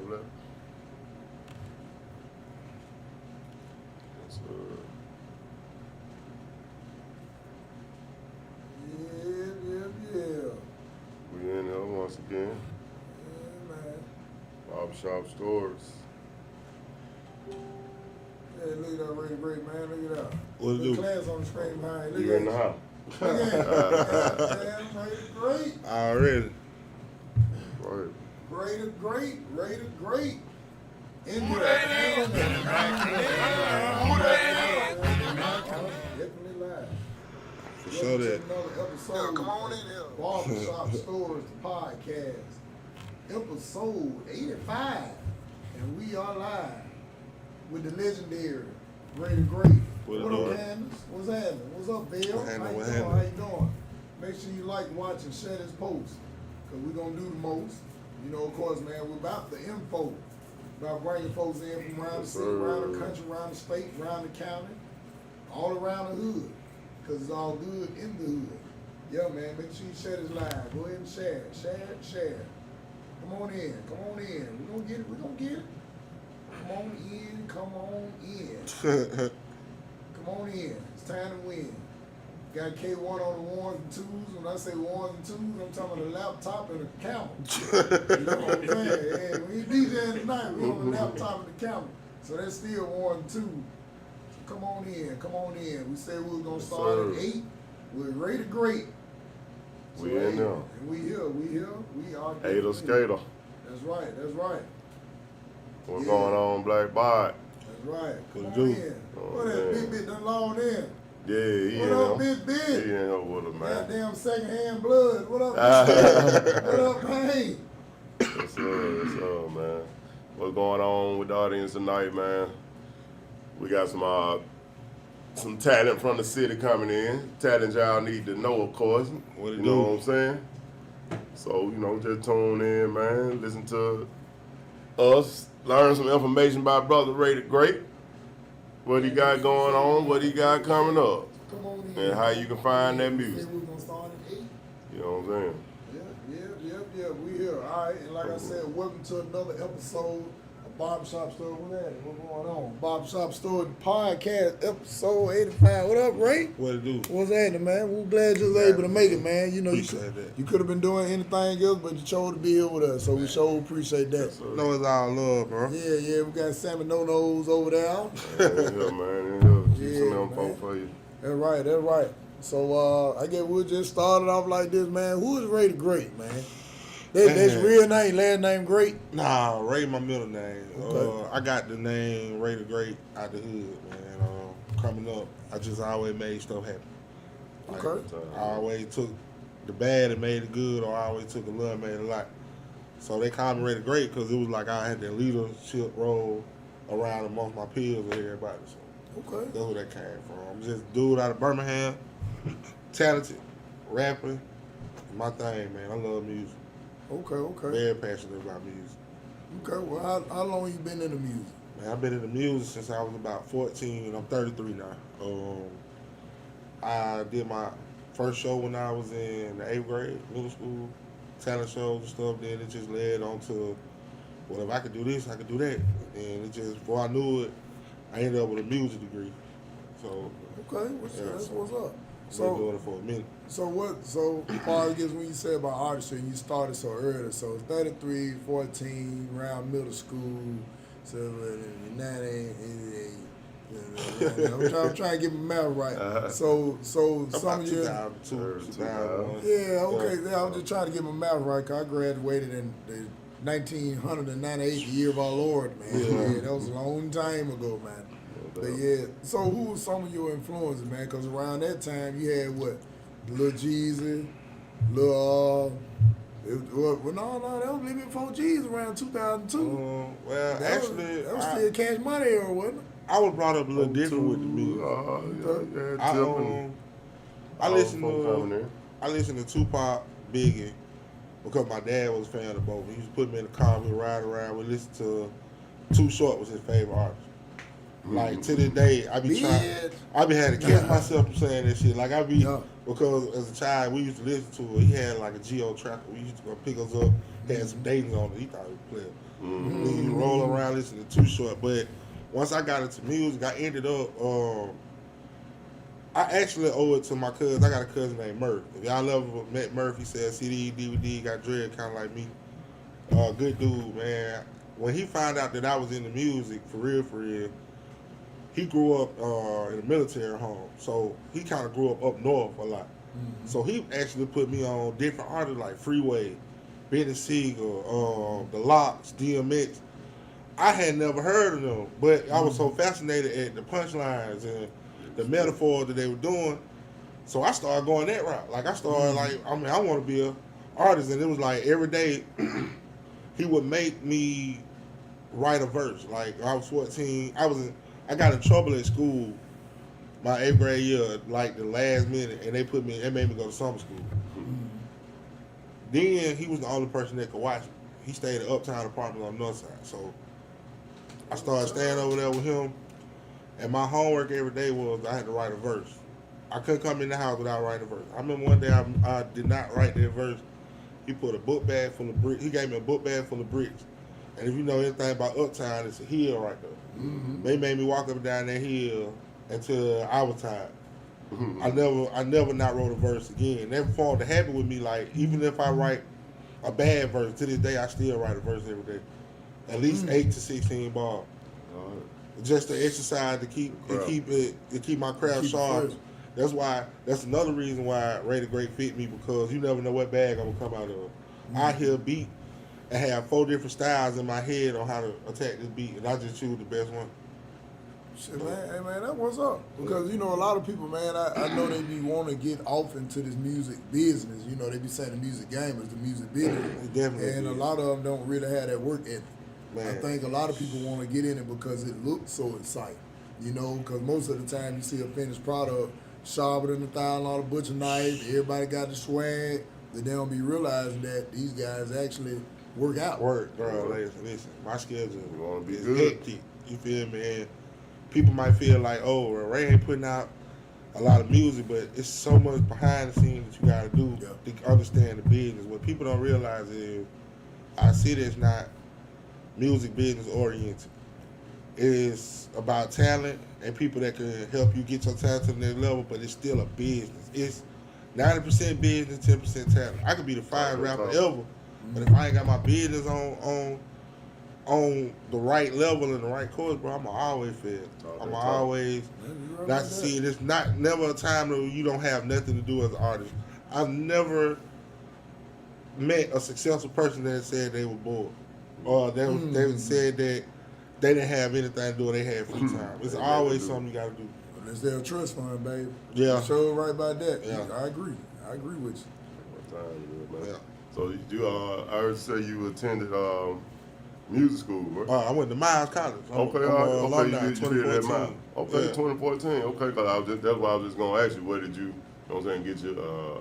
over there. Yes, Yeah. We in there once again. Yeah, man. Barbershop Stories. Hey, look at that Raider Great, man. Look at that. What it Look do? class on the screen behind. Look You at in the it. house. Look at it. Man, Raider Great. Already. Right. Raider Great. In Who there. that is? Definitely live. For sure that. Another episode. Yeah, come on in here. Barbershop Stories, the podcast. Episode 85. And we are live with the legendary Raider Great. What What up, up, Candace? What's happening? What's up, Bill? What happening? What How happening? you doing? Make sure you like, watch, and share this post. Because we're going to do the most. You know, of course, man, we're about the info. About bringing folks in from around the city, around the country, around the state, around the county, all around the hood. Because it's all good in the hood. Yeah, man, make sure you share this live. Go ahead and share it. Share. Come on in. We're going to get it. Come on in. Come on in. It's time to win. Got K1 on the ones and twos. When I say ones and twos, I'm talking about a laptop and a camera. You know what I'm saying? And when you DJing tonight, we on the laptop and the camera. So that's still 1 and 2. So come on in. We said we were going to start at 8 with Raider Great. So We in there. And we here. We are. Hater Skater. That's right. What's Yeah. going on, Black Bot? That's right. Come What on it do? in. Oh, What that man. big bit done logged in? Yeah, he What in up, there. Big Big? He in there with us, man. Goddamn secondhand blood. What up, What up, man? What's up, man? What's going on with the audience tonight, man? We got some talent from the city coming in. Talent y'all need to know, of course. What it You know do? what I'm saying? So, just tune in, man. Listen to us. Learn some information about Brother Raider Great. What he got going on, what he got coming up. Come on in. And how you can find that Say music. we're going to start at 8. You know what I'm saying? Yeah. We here. All right. And like I said, welcome to another episode of Barbershop Story. What's going on? Barbershop Story, the podcast, episode 85. What up, Ray? What it do? What's happening, man? We're glad you was able to make it, man. You know, Appreciate that. you could have been doing anything else, but you chose to be here with us, so we sure appreciate that. Know it's all love, bro. Yeah, we got Sammy No-Nos over there. Yeah, man. Keep some Yeah, info man. for you. That's right. So I guess we'll just start it off like this, man. Who is Raider Great, man? That's Man. real name, last name Great. Nah, Ray my middle name. Okay. I got the name Raider Great out the hood, man. Coming up, I just always made stuff happen. Like, Okay. I always took the bad and made it good, or I always took a little and made it a lot. So they called me Raider Great because it was like I had that leadership role around amongst my peers and everybody. So Okay. that's where that came from. I'm just a dude out of Birmingham, talented, rapping, my thing, man. I love music. Okay. Very passionate about music. Okay. Well, how long you been in the music? Man, I've been in the music since I was about 14. I'm 33 now. I did my first show when I was in the 8th grade, middle school, talent shows and stuff. Then it just led on to, well, if I could do this, I could do that. And it just, before I knew it, I ended up with a music degree. So, Okay. That's what's up. I've been doing it for a minute. So far as when you say about artistry, you started so early, so 33, 14, around middle school, so 98, I'm trying to get my math right. So some About of you, 2002, 2001. yeah, okay, yeah, I'm just trying to get my math right, because I graduated in the 1998, the year of our Lord, man. Yeah, that was a long time ago, man. But yeah, so who was some of your influences, man? Because around that time you had what, Lil Jeezy, no, that was a little bit before Jeezy, around 2002. Well, that actually, was still Cash Money era, wasn't it? I was brought up a little different with the music. I listened to Tupac, Biggie, because my dad was a fan of both. He used to put me in the car, we ride around, we listened to Too Short was his favorite artist. Like to this day, I be trying. Bitch. I be had to catch myself from saying that shit. Like I be Yeah. because as a child we used to listen to it. He had like a Geo tracker. We used to go pick us up. Had some datings on it. He thought he was playing. Then you roll around listening to Too Short. But once I got into music, I ended up. I actually owe it to my cousin. I got a cousin named Murph. If y'all ever met Murph, he said CD, DVD, got dread, kind of like me. Good dude, man. When he found out that I was into music, for real, he grew up in a military home. So he kind of grew up north a lot. So he actually put me on different artists like Freeway, Benny Siegel, The Locks, DMX. I had never heard of them, but I was so fascinated at the punchlines and the metaphors that they were doing. So I started going that route. Like I started I want to be an artist, and it was like every day he would make me write a verse. Like I was 14, I got in trouble at school my 8th grade year, like the last minute, and they made me go to summer school. Then he was the only person that could watch me. He stayed at Uptown Apartments on the north side. So I started staying over there with him, and my homework every day was I had to write a verse. I couldn't come in the house without writing a verse. I remember one day I did not write that verse. He put a book bag full of bricks. He gave me a book bag full of bricks. And if you know anything about Uptown, it's a hill right there. They made me walk up and down that hill until I was tired. I never not wrote a verse again. That formed a habit with me. Like even if I write a bad verse, to this day I still write a verse every day, at least 8 to 16 bars, just to exercise to keep my craft sharp. That's another reason why Ray the Great fit me, because you never know what bag I'm gonna come out of. I hear a beat and have 4 different styles in my head on how to attack this beat, and I just choose the best one. Shit, man, hey, man, that's what's up. Because, you know, a lot of people, man, I know they be wanting to get off into this music business. You know, they be saying the music game is the music business. And a lot of them don't really have that work ethic. Man. I think a lot of people want to get in it because it looks so exciting. You know, because most of the time you see a finished product sharper than $1,000 butcher knife. Everybody got the swag. But they don't be realizing that these guys actually work out. Bro, listen, my schedule is hectic. You feel me? And people might feel like, oh, Ray ain't putting out a lot of music, but it's so much behind the scenes that you got to do to understand the business. What people don't realize is our city is not music business oriented. It's about talent and people that can help you get your talent to the next level, but it's still a business. It's 90% business, 10% talent. I could be the finest rapper ever, but if I ain't got my business on the right level and the right course, bro, I'ma always fail. I'ma always not see it. It's never a time that you don't have nothing to do as an artist. I've never met a successful person that said they were bored, or they said that they didn't have anything to do, or they had free time. It's always something you gotta do. Unless they're a trust fund, baby. Yeah. Show right about that. Yeah. I agree with you. What time is it, man? Yeah. So you, I heard you say you attended music school, bro. I went to Miles College. Okay, alumni, you did that, man. Okay, Yeah. 2014. Okay, because that's why I was just gonna ask you, where did you know what I'm saying, get your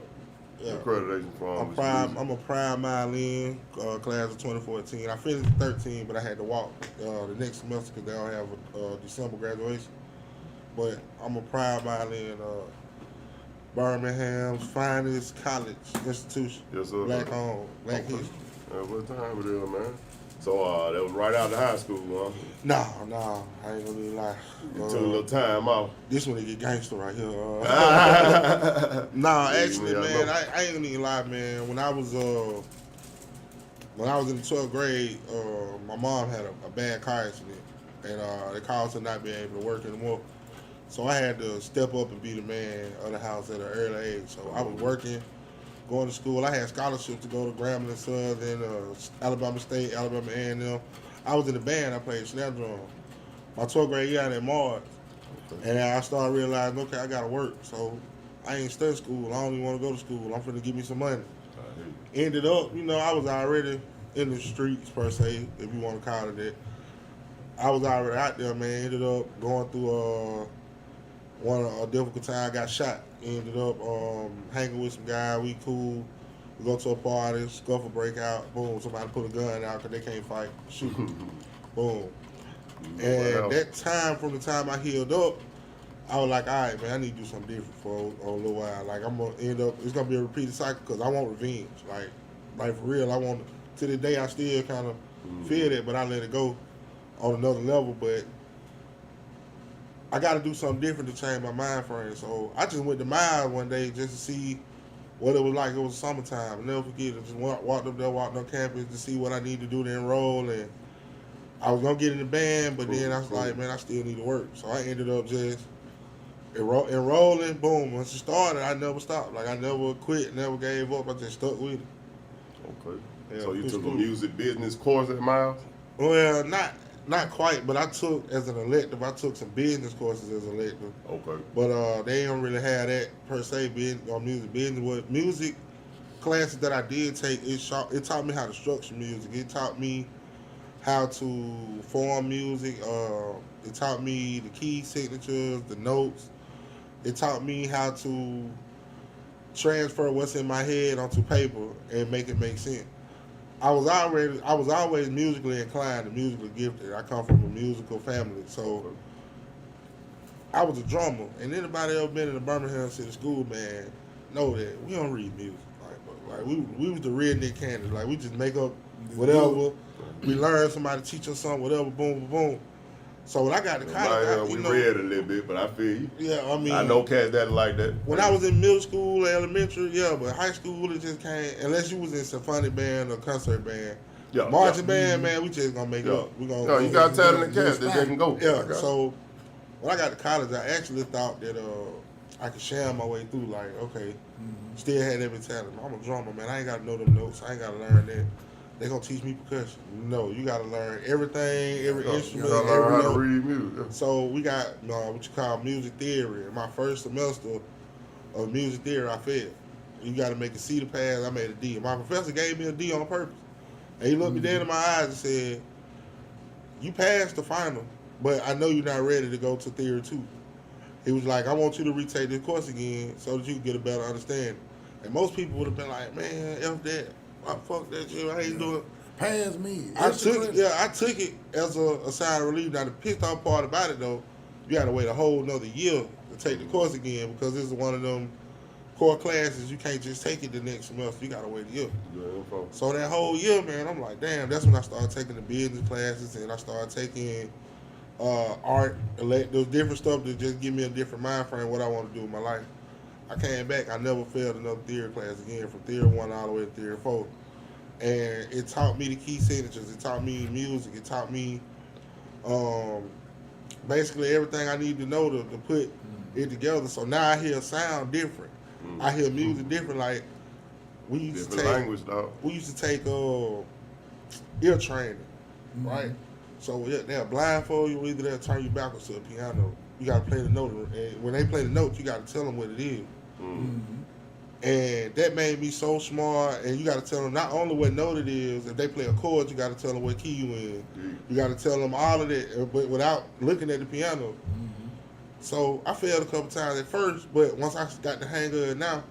accreditation from? I'm a prime violin, class of 2014. I finished 13, but I had to walk the next semester because they don't have a December graduation. But I'm a prime violin, Birmingham's finest college institution. Yes, sir. Black owned, black history. What time it is, man? So that was right out of high school, huh? No, I ain't gonna even lie. You took a little time off. This one to get gangster right here. Actually, man, I ain't gonna even lie, man. When I was in the 12th grade, my mom had a bad car accident, and it caused her not being able to work anymore. So I had to step up and be the man of the house at an early age. So I was working, going to school. I had scholarships to go to Grambling Sons and Alabama State, Alabama A&M. I was in the band. I played snare drum. My 12th grade year in March, and I started realizing, okay, I gotta work. So I ain't studying school. I don't even want to go to school. I'm finna give me some money. Ended up, I was already in the streets per se, if you want to call it that. I was already out there, man. Ended up going through a difficult time. I got shot. Ended up hanging with some guy. We cool. We go to a party. Scuffle break out. Boom. Somebody put a gun out because they can't fight. Shoot. Boom. And that time, from the time I healed up, I was like, all right, man, I need to do something different for a little while. Like, I'm going to end up, it's going to be a repeated cycle because I want revenge. Like for real, I want, to the day I still kind of feel that, but I let it go on another level. But I got to do something different to change my mind frame. So I just went to Miles one day just to see what it was like. It was summertime. I'll never forget it. Just walked up there, walked on campus to see what I need to do to enroll. And I was going to get in the band, but then I was like, man, I still need to work. So I ended up just enrolling. Boom. Once it started, I never stopped. Like, I never quit, never gave up. I just stuck with it. Okay. Yeah, So you took a music business course at Miles? Well, not quite, but I took, as an elective, I took some business courses as an elective. Okay. But they don't really have that per se, music business. What music classes that I did take, it taught me how to structure music. It taught me how to form music. It taught me the key signatures, the notes. It taught me how to transfer what's in my head onto paper and make it make sense. I was always musically inclined and musically gifted. I come from a musical family, so I was a drummer. And anybody ever been in the Birmingham City School, man, know that we don't read music. Like we was the redneck candidates. Like, we just make up whatever. We learn, somebody teach us something, whatever, boom, boom, boom. So when I got to college, we read a little bit, but I feel you. Yeah, I mean, I know cats that like that. When I was in middle school, elementary, yeah, but high school it just can't. Unless you was in symphonic band or concert band, marching band, man, we just gonna make up. We gonna. No, you got talented cats that they can go. Yeah. So when I got to college, I actually thought that I could sham my way through. Like, okay, still had every talent. I'm a drummer, man. I ain't got to know them notes. I ain't got to learn that. They gonna teach me percussion. No, you gotta learn everything, every instrument, you gotta learn how to read music. Yeah. So we got what you call music theory. In my first semester of music theory, I failed. You gotta make a C to pass. I made a D. My professor gave me a D on purpose. And he looked me dead in my eyes and said, "You passed the final, but I know you're not ready to go to theory 2." He was like, "I want you to retake this course again so that you can get a better understanding." And most people would have been like, "Man, F that. Fuck that shit. I ain't doing it." Pass me. I took it as a sign of relief. Now, the pissed off part about it, though, you got to wait a whole another year to take the course again because this is one of them core classes. You can't just take it the next semester. You got to wait a year. So that whole year, man, I'm like, damn, that's when I started taking the business classes and I started taking art, those different stuff to just give me a different mind frame what I want to do with my life. I came back, I never failed another theory class again, from theory 1 all the way to theory 4. And it taught me the key signatures, it taught me music, it taught me basically everything I need to know to put it together. So now I hear sound different. I hear music different. Like, we used to take language, dog. We used to take ear training, right? So they'll blindfold you, either they'll turn you backwards to a piano. You gotta play the note, and when they play the note, you gotta tell them what it is. And that made me so smart. And you gotta tell them not only what note it is. If they play a chord, you gotta tell them what key you in. You gotta tell them all of that, but without looking at the piano. So I failed a couple times at first, but once I got the hang of it now,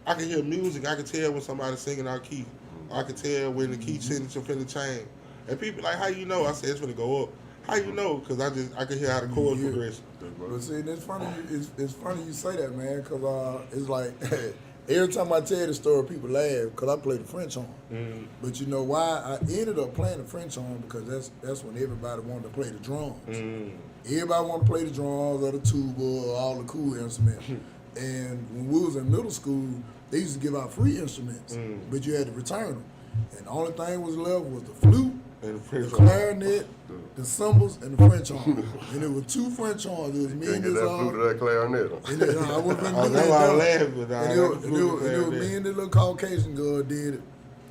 I can hear music. I can tell when somebody's singing out key. I can tell when the key signature finna change. And people like, how you know? I said it's finna go up. How you know? Because I can hear how the chords progress. But see, it's funny. It's funny you say that, man. Because it's like every time I tell the story, people laugh because I play the French horn. But you know why I ended up playing the French horn? Because that's when everybody wanted to play the drums. Everybody wanted to play the drums or the tuba or all the cool instruments. And when we was in middle school, they used to give out free instruments, but you had to return them. And the only thing was left was the flute, the clarinet, the cymbals, and the French horn. And there were 2 French horns. It was me and this that flute or that clarinet. And then, I wasn't Oh, that's why I laughed, but it was me and the little Caucasian girl did it.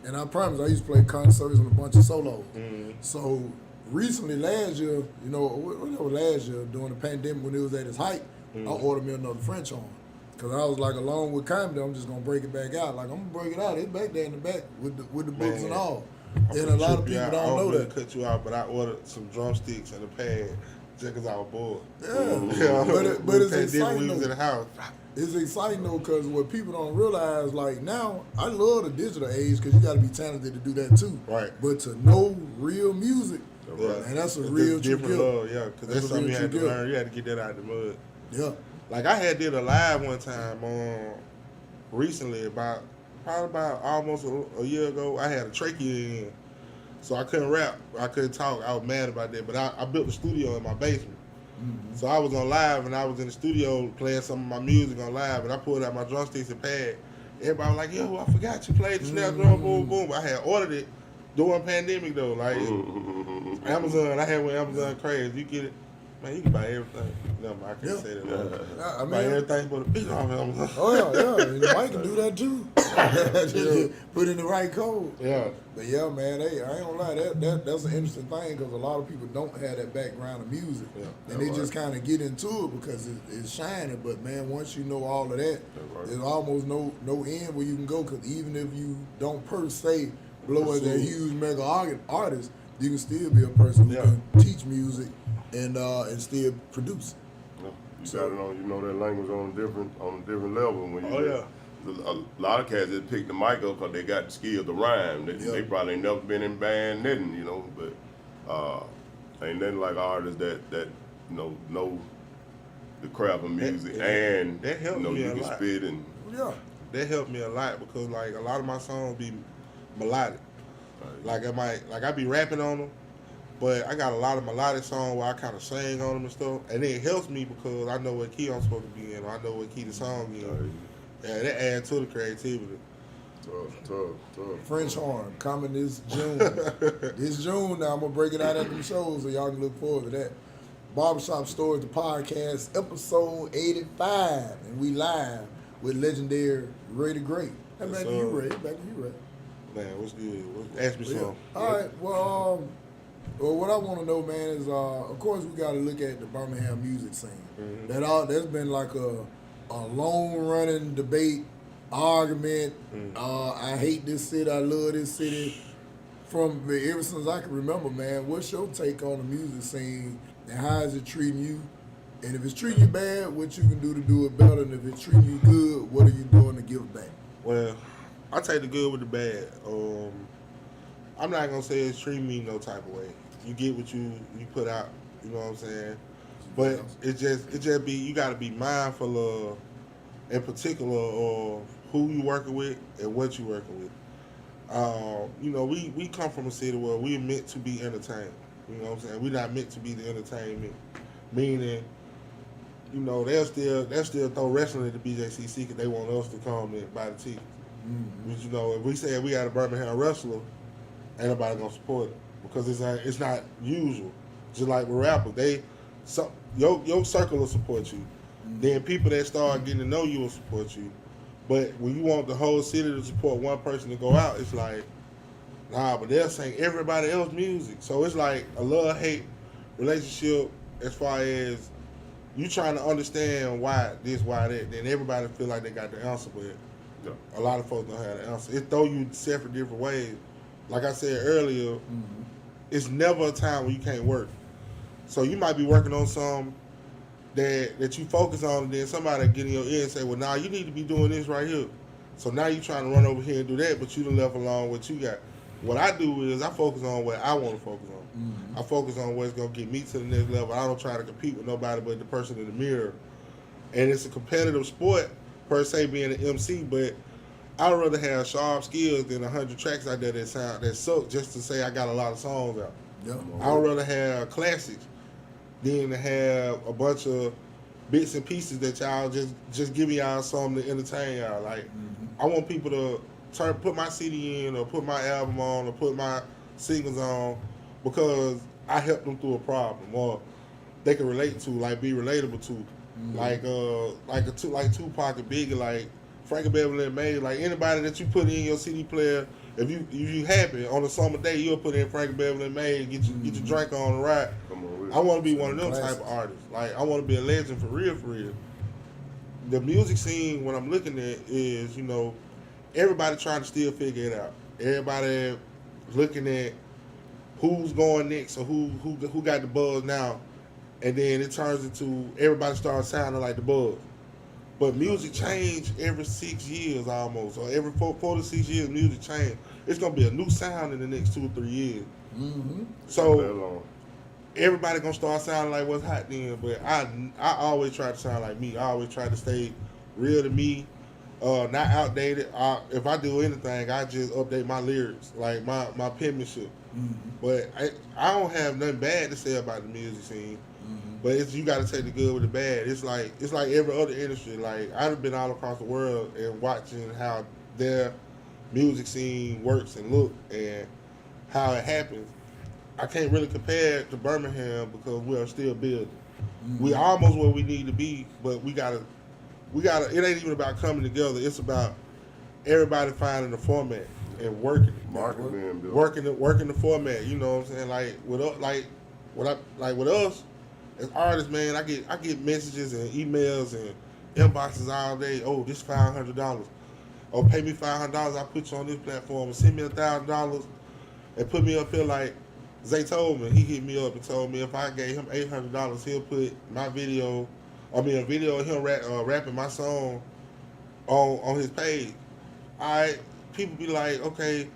And I promise, I used to play concerts and a bunch of solos. So recently, last year, last year during the pandemic when it was at its height, I ordered me another French horn. Because I was like, along with comedy, I'm just going to break it back out. Like, I'm going to break it out. It's back there in the back with the books and all. And a lot of people don't know that. Cut you out, but I ordered some drumsticks and a pad just because I was bored. But it's exciting. We was in the house. It's exciting though, because what people don't realize, like now, I love the digital age because you got to be talented to do that too. Right. But to know real music, Yeah, And that's a it's real just true different gift. love, yeah, because That's that's a something real you had to true gift. learn. You had to get that out of the mud. Yeah. Like I had did a live one time recently, probably about almost a year ago. I had a trachea in, so I couldn't rap. I couldn't talk. I was mad about that, but I built a studio in my basement. Mm-hmm. So I was on live, and I was in the studio playing some of my music on live, and I pulled out my drumsticks and pad. Everybody was like, "Yo, I forgot you played the snare drum, boom, boom." I had ordered it during pandemic though, like Amazon. I had with Amazon crazy. You get it, man. You can buy everything. No, I can't Yeah. say that. Yeah, I buy mean, everything but a beat off Amazon. oh yeah. And Mike can do that too. Just put in the right code. Yeah. But yeah, man, I ain't gonna lie, that's an interesting thing because a lot of people don't have that background of music, and they just kind of get into it because it's shining. But man, once you know all of that, there's almost no end where you can go. Because even if you don't per se blow as a huge mega artist, you can still be a person who can teach music and still produce. You got it on, you know that language on a different level. When you a lot of cats just pick the mic up because they got the skill to rhyme. They probably ain't never been in band knitting, you know, but ain't nothing like artists that know the craft of music and that helped me you a can lot. spit and That helped me a lot because like a lot of my songs be melodic. Like I be rapping on them, but I got a lot of melodic songs where I kind of sing on them and stuff, and it helps me because I know what key I'm supposed to be in, or I know what key the song in. Yeah, that adds to the creativity. Tough. French horn coming this June. This June now, I'm going to break it out at them shows so y'all can look forward to that. Barbershop Stories, the podcast, episode 85. And we live with legendary Ray the Great. Hey, back to you, Ray. Back to you, Ray. Man, what's good? Ask me something. All right, well, what I want to know, man, is of course we got to look at the Birmingham music scene. Mm-hmm. That's been like a long-running debate, argument. I hate this city, I love this city. From ever since I can remember, man, what's your take on the music scene and how is it treating you? And if it's treating you bad, what you can do to do it better? And if it's treating you good, what are you doing to give back? Well, I take the good with the bad. I'm not gonna say it's treating me no type of way. You get what you put out. You know what I'm saying? But it just be, you gotta be mindful of, in particular, of who you working with and what you working with. We come from a city where we're meant to be entertained. You know what I'm saying? We're not meant to be the entertainment. Meaning, they'll still throw wrestling at the BJCC because they want us to come and buy the tickets. Mm-hmm. But if we say we got a Birmingham wrestler, ain't nobody gonna support it because it's not usual. Just like with rappers, your circle will support you. Mm-hmm. Then people that start getting to know you will support you. But when you want the whole city to support one person to go out, it's like, nah, but they'll sing everybody else's music. So it's like a love-hate relationship as far as you trying to understand why this, why that. Then everybody feel like they got the answer, but a lot of folks don't have the answer. It throw you separate different ways. Like I said earlier, it's never a time when you can't work. So you might be working on something that you focus on, and then somebody get in your ear and say, well, nah, you need to be doing this right here. So now you trying to run over here and do that, but you done left alone what you got. What I do is I focus on what I want to focus on. Mm-hmm. I focus on what's going to get me to the next level. I don't try to compete with nobody but the person in the mirror. And it's a competitive sport, per se, being an MC, but I'd rather have sharp skills than 100 tracks out there that suck just to say I got a lot of songs out. Yeah. I'd rather have classics than to have a bunch of bits and pieces that y'all just give y'all something to entertain y'all. Like, I want people to put my CD in or put my album on or put my singles on because I helped them through a problem or they can relate to, like be relatable to. Like Tupac and Biggie, like Frankie Beverly and May, like anybody that you put in your CD player, if you happy on a summer day, you'll put in Frankie Beverly and May and get your drink on the ride. I want to be one of them type of artists. Like I want to be a legend for real, for real. The music scene, what I'm looking at is, everybody trying to still figure it out. Everybody looking at who's going next or who got the buzz now, and then it turns into everybody starts sounding like the buzz. But music change every 6 years almost, or every 4 to 6 years, music change. It's gonna be a new sound in the next 2 or 3 years. Mm-hmm. So everybody gonna start sounding like what's hot then. But I always try to sound like me. I always try to stay real to me, not outdated. If I do anything, I just update my lyrics, like my penmanship. Mm-hmm. But I don't have nothing bad to say about the music scene. Mm-hmm. But you got to take the good with the bad. It's like every other industry. Like I've been all across the world and watching how their music scene works and look and how it happens. I can't really compare it to Birmingham because we are still building. Mm-hmm. We almost where we need to be, but we gotta. It ain't even about coming together. It's about everybody finding the format and working it. Market being built. Working the format. You know what I'm saying? Like with us as artists, man, I get messages and emails and inboxes all day. Oh, this $500. Oh, pay me $500. I put you on this platform. Send me $1,000 and put me up here like Zay told me. He hit me up and told me if I gave him $800, he'll put my video. I mean, a video of him rapping my song on his page. People be like, okay,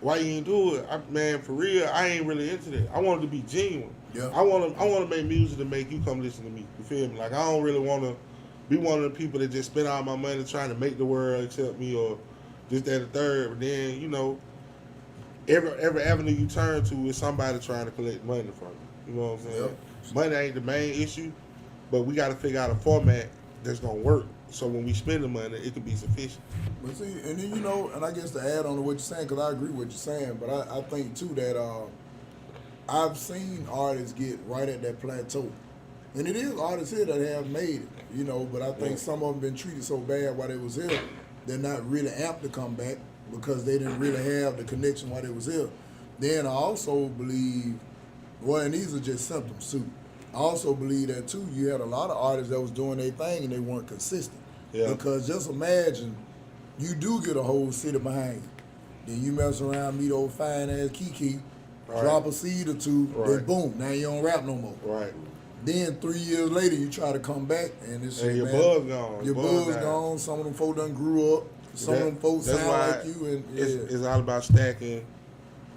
why you ain't do it? Man, for real, I ain't really into that. I want it to be genuine. Yeah. I want to make music to make you come listen to me. You feel me? Like I don't really want to be one of the people that just spend all my money trying to make the world accept me or this, that, and the third. But then every avenue you turn to is somebody trying to collect money from you. You know what I'm saying? Yep. Money ain't the main issue, but we got to figure out a format that's gonna work. So when we spend the money, it can be sufficient. But see, and then and I guess to add on to what you're saying, because I agree with what you're saying, but I think too that I've seen artists get right at that plateau, and it is artists here that have made it, but I think some of them been treated so bad while they was here, they're not really apt to come back because they didn't really have the connection while they was here. Then I also believe, and these are just symptoms too. I also believe that too, you had a lot of artists that was doing their thing and they weren't consistent. Yeah. Because just imagine, you do get a whole city behind you. Then you mess around, meet old fine ass Kiki, Right. drop a seed or two, Right. then boom, now you don't rap no more. Right. Then 3 years later, you try to come back and it's And your man, buzz gone. Your buzz gone. Some of them folk done grew up. Some of them folks That's sound why like you. And it's all about stacking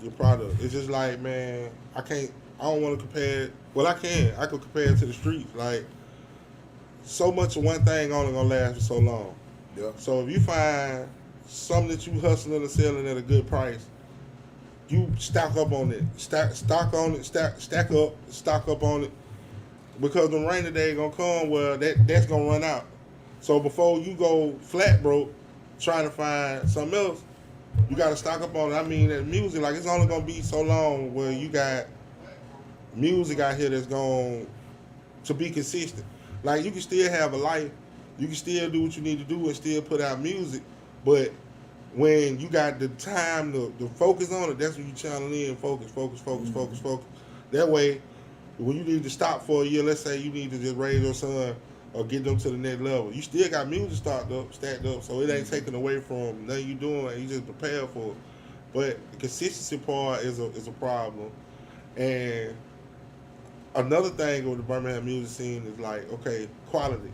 your product. It's just like, man, I don't want to compare it. Well, I can. I could compare it to the streets. Like, so much of one thing only gonna last for so long. Yeah. So if you find something that you hustling and selling at a good price, you stock up on it. Stock up on it. Because the rainy day gonna come where that's gonna run out. So before you go flat broke trying to find something else, you gotta stock up on it. I mean, that music, like it's only gonna be so long where you got music out here that's going to be consistent. Like you can still have a life, you can still do what you need to do and still put out music, but when you got the time to focus on it, that's when you channel in, focus. That way, when you need to stop for a year, let's say you need to just raise your son or get them to the next level, you still got music stacked up, so it ain't taken away from nothing you doing, and you just prepare for it. But the consistency part is a problem. And another thing with the Birmingham music scene is like, okay, quality.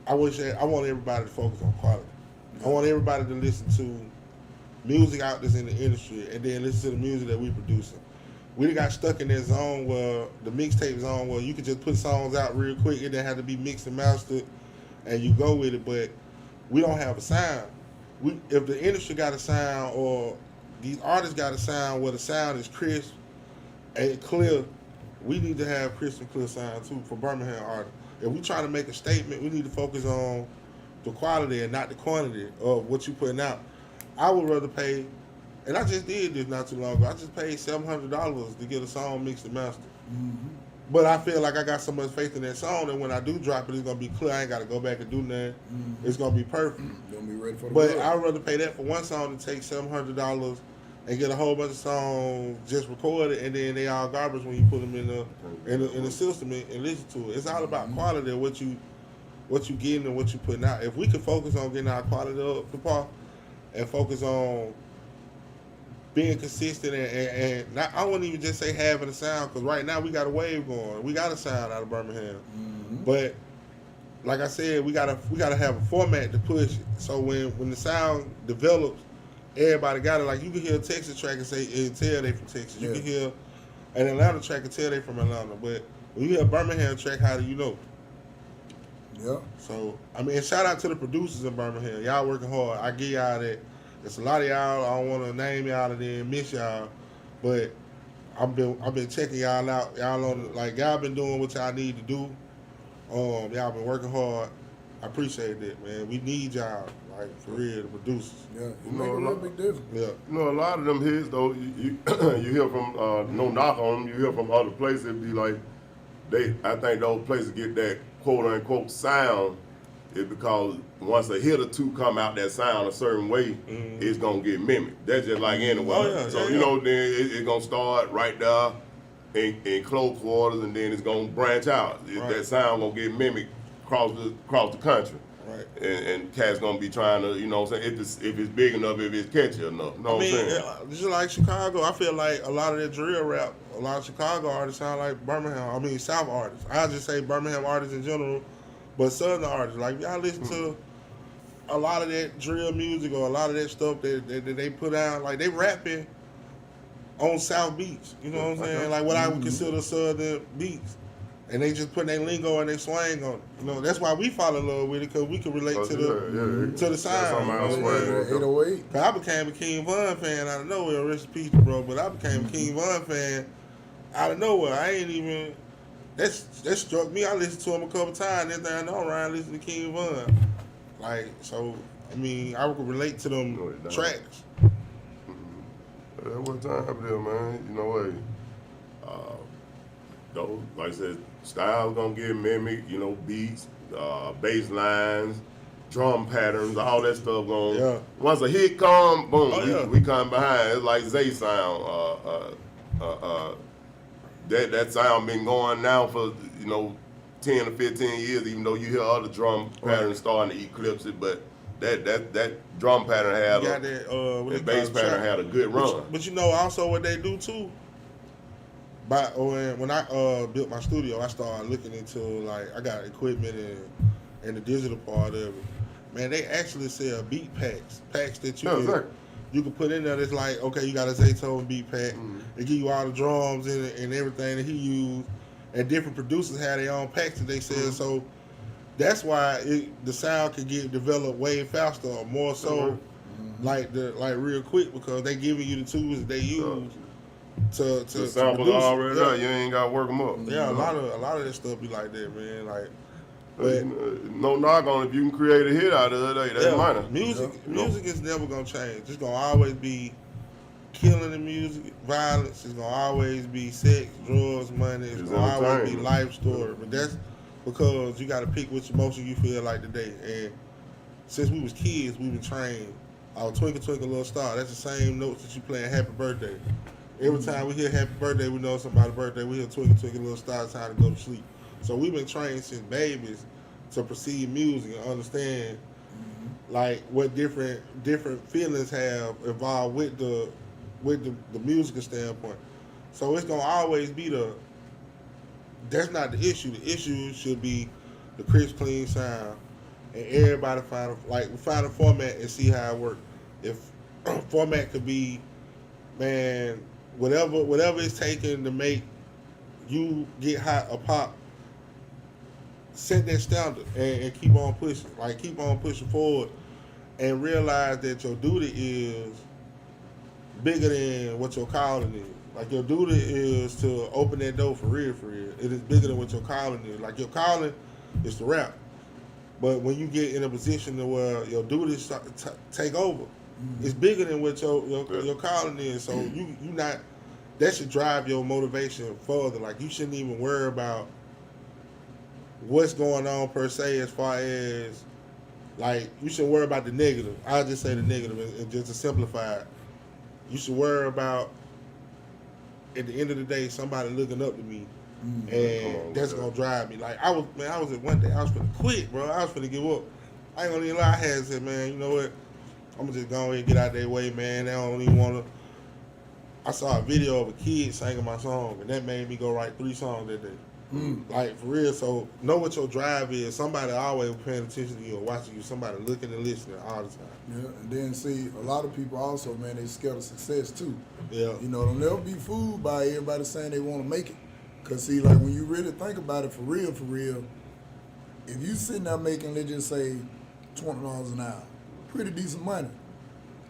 I want everybody to focus on quality. I want everybody to listen to music out that's in the industry and then listen to the music that we producing. We got stuck in that zone where the mixtape zone where you could just put songs out real quick. It didn't have to be mixed and mastered, and you go with it. But we don't have a sound. If the industry got a sound or these artists got a sound where the sound is crisp and clear, we need to have crisp and clear sound too for Birmingham artists. If we try to make a statement, we need to focus on the quality and not the quantity of what you're putting out. I would rather pay, and I just did this not too long ago, I just paid $700 to get a song mixed and mastered. Mm-hmm. But I feel like I got so much faith in that song that when I do drop it, it's going to be clear. I ain't got to go back and do nothing. Mm-hmm. It's going to be perfect. Gonna be ready for the But world. I'd rather pay that for one song to take $700 and get a whole bunch of songs just recorded, and then they all garbage when you put them in the system and listen to it. It's all about quality of what you getting and what you putting out. If we could focus on getting our quality up to par and focus on being consistent and not, I wouldn't even just say having a sound, because right now we got a wave going. We got a sound out of Birmingham. Mm-hmm. But like I said, we gotta have a format to push it. So when the sound develops, everybody got it. Like you can hear a Texas track and tell they from Texas. You can hear an Atlanta track and tell they from Atlanta. But when you hear a Birmingham track, how do you know? Yeah. So I mean, shout out to the producers in Birmingham. Y'all working hard. I give y'all that. It's a lot of y'all. I don't want to name y'all and then miss y'all, but I've been checking y'all out. Y'all on y'all been doing what y'all need to do. Y'all been working hard. I appreciate that, man. We need y'all, like for real, the producers. Yeah. You You know, make a real big difference. Yeah. You know, a lot of them hits though, you hear from no knock on them. You hear from other places. It be like I think those places get that quote unquote sound is because once a hit or two come out that sound a certain way, it's gonna get mimicked. That's just like anywhere. Oh, yeah, So yeah, you know, then it's gonna start right there in close quarters, and then it's gonna branch out. Right. That sound gonna get mimicked across the country. Right. And cats gonna be trying to, you know what I'm saying, if it's big enough, if it's catchy enough. You know what I'm saying? Just like Chicago, I feel like a lot of that drill rap, a lot of Chicago artists sound like South artists. I just say Birmingham artists in general, but Southern artists. Like y'all listen to a lot of that drill music or a lot of that stuff that they put out, like they rapping on South beats. You know what I'm saying? Like what I would consider Southern beats. And they just put their lingo and their slang on it. You know, that's why we fall in love with it, because we can relate to the sound. You know? 808. Cause I became a King Von fan out of nowhere. Rest in peace, bro. But I became a King Von fan out of nowhere. I ain't even. That struck me. I listened to him a couple times. Everything I know around listening to King Von. Like, so, I mean, I could relate to them tracks. What time it is, man? You know what? Those, like I said, styles gonna get mimicked. You know, beats, bass lines, drum patterns, all that stuff going. Yeah. Once a hit come, boom, we come behind. It's like Zay sound. That sound been going now for 10 or 15 years. Even though you hear other drum patterns starting to eclipse it, but that drum pattern had that bass pattern had a good run. But you know also what they do too. When I built my studio, I started looking into I got equipment and the digital part of it. Man, they actually sell beat packs that you can put in there. That's like, okay, you got a Zaytoven beat pack. They give you all the drums and everything that he used, and different producers have their own packs that they sell. So that's why the sound can get developed way faster or more so, like real quick, because they giving you the tools that they use. To samples already there, you ain't gotta work them up. Yeah, a lot of that stuff be like that, man. Like, but no knock on it. If you can create a hit out of it, that's minor. Music is never gonna change. It's gonna always be killing the music, violence. It's gonna always be sex, drugs, money. It's gonna always be life story. But that's because you gotta pick which emotion you feel like today. And since we was kids, we been trained. Our Twinkle Twinkle Little Star. That's the same notes that you playing Happy Birthday. Every time we hear Happy Birthday, we know somebody's birthday. We hear Twinkle Twinkle Little Star, it's time to go to sleep. So we've been trained since babies to perceive music and understand like what different feelings have involved with the musical standpoint. So it's gonna always be that's not the issue. The issue should be the crisp, clean sound, and everybody find a format and see how it works. If format could be, man, whatever it's taking to make you get hot or pop, set that standard and keep on pushing. Like, keep on pushing forward and realize that your duty is bigger than what your calling is. Like, your duty is to open that door for real, for real. It is bigger than what your calling is. Like, your calling is to rap. But when you get in a position to where your duties take over, it's bigger than what your calling is. So you not, that should drive your motivation further. Like, you shouldn't even worry about what's going on per se, as far as, like, you shouldn't worry about the negative. I'll just say the negative, and just to simplify it. You should worry about, at the end of the day, somebody looking up to me, and that's gonna drive me. Like, I was at one day, I was finna quit, bro. I was finna give up. I ain't gonna even lie. I had said, man, you know what? I'm gonna just go ahead and get out their way, man. They don't even wanna. I saw a video of a kid singing my song, and that made me go write 3 songs that day. Like, for real, so know what your drive is. Somebody always paying attention to you or watching you. Somebody looking and listening all the time. Yeah, and then see, a lot of people also, man, they scared of success too. Yeah. You know, they'll never be fooled by everybody saying they want to make it. Because, see, like, when you really think about it for real, if you sitting there making, let's just say, $20 an hour, pretty decent money,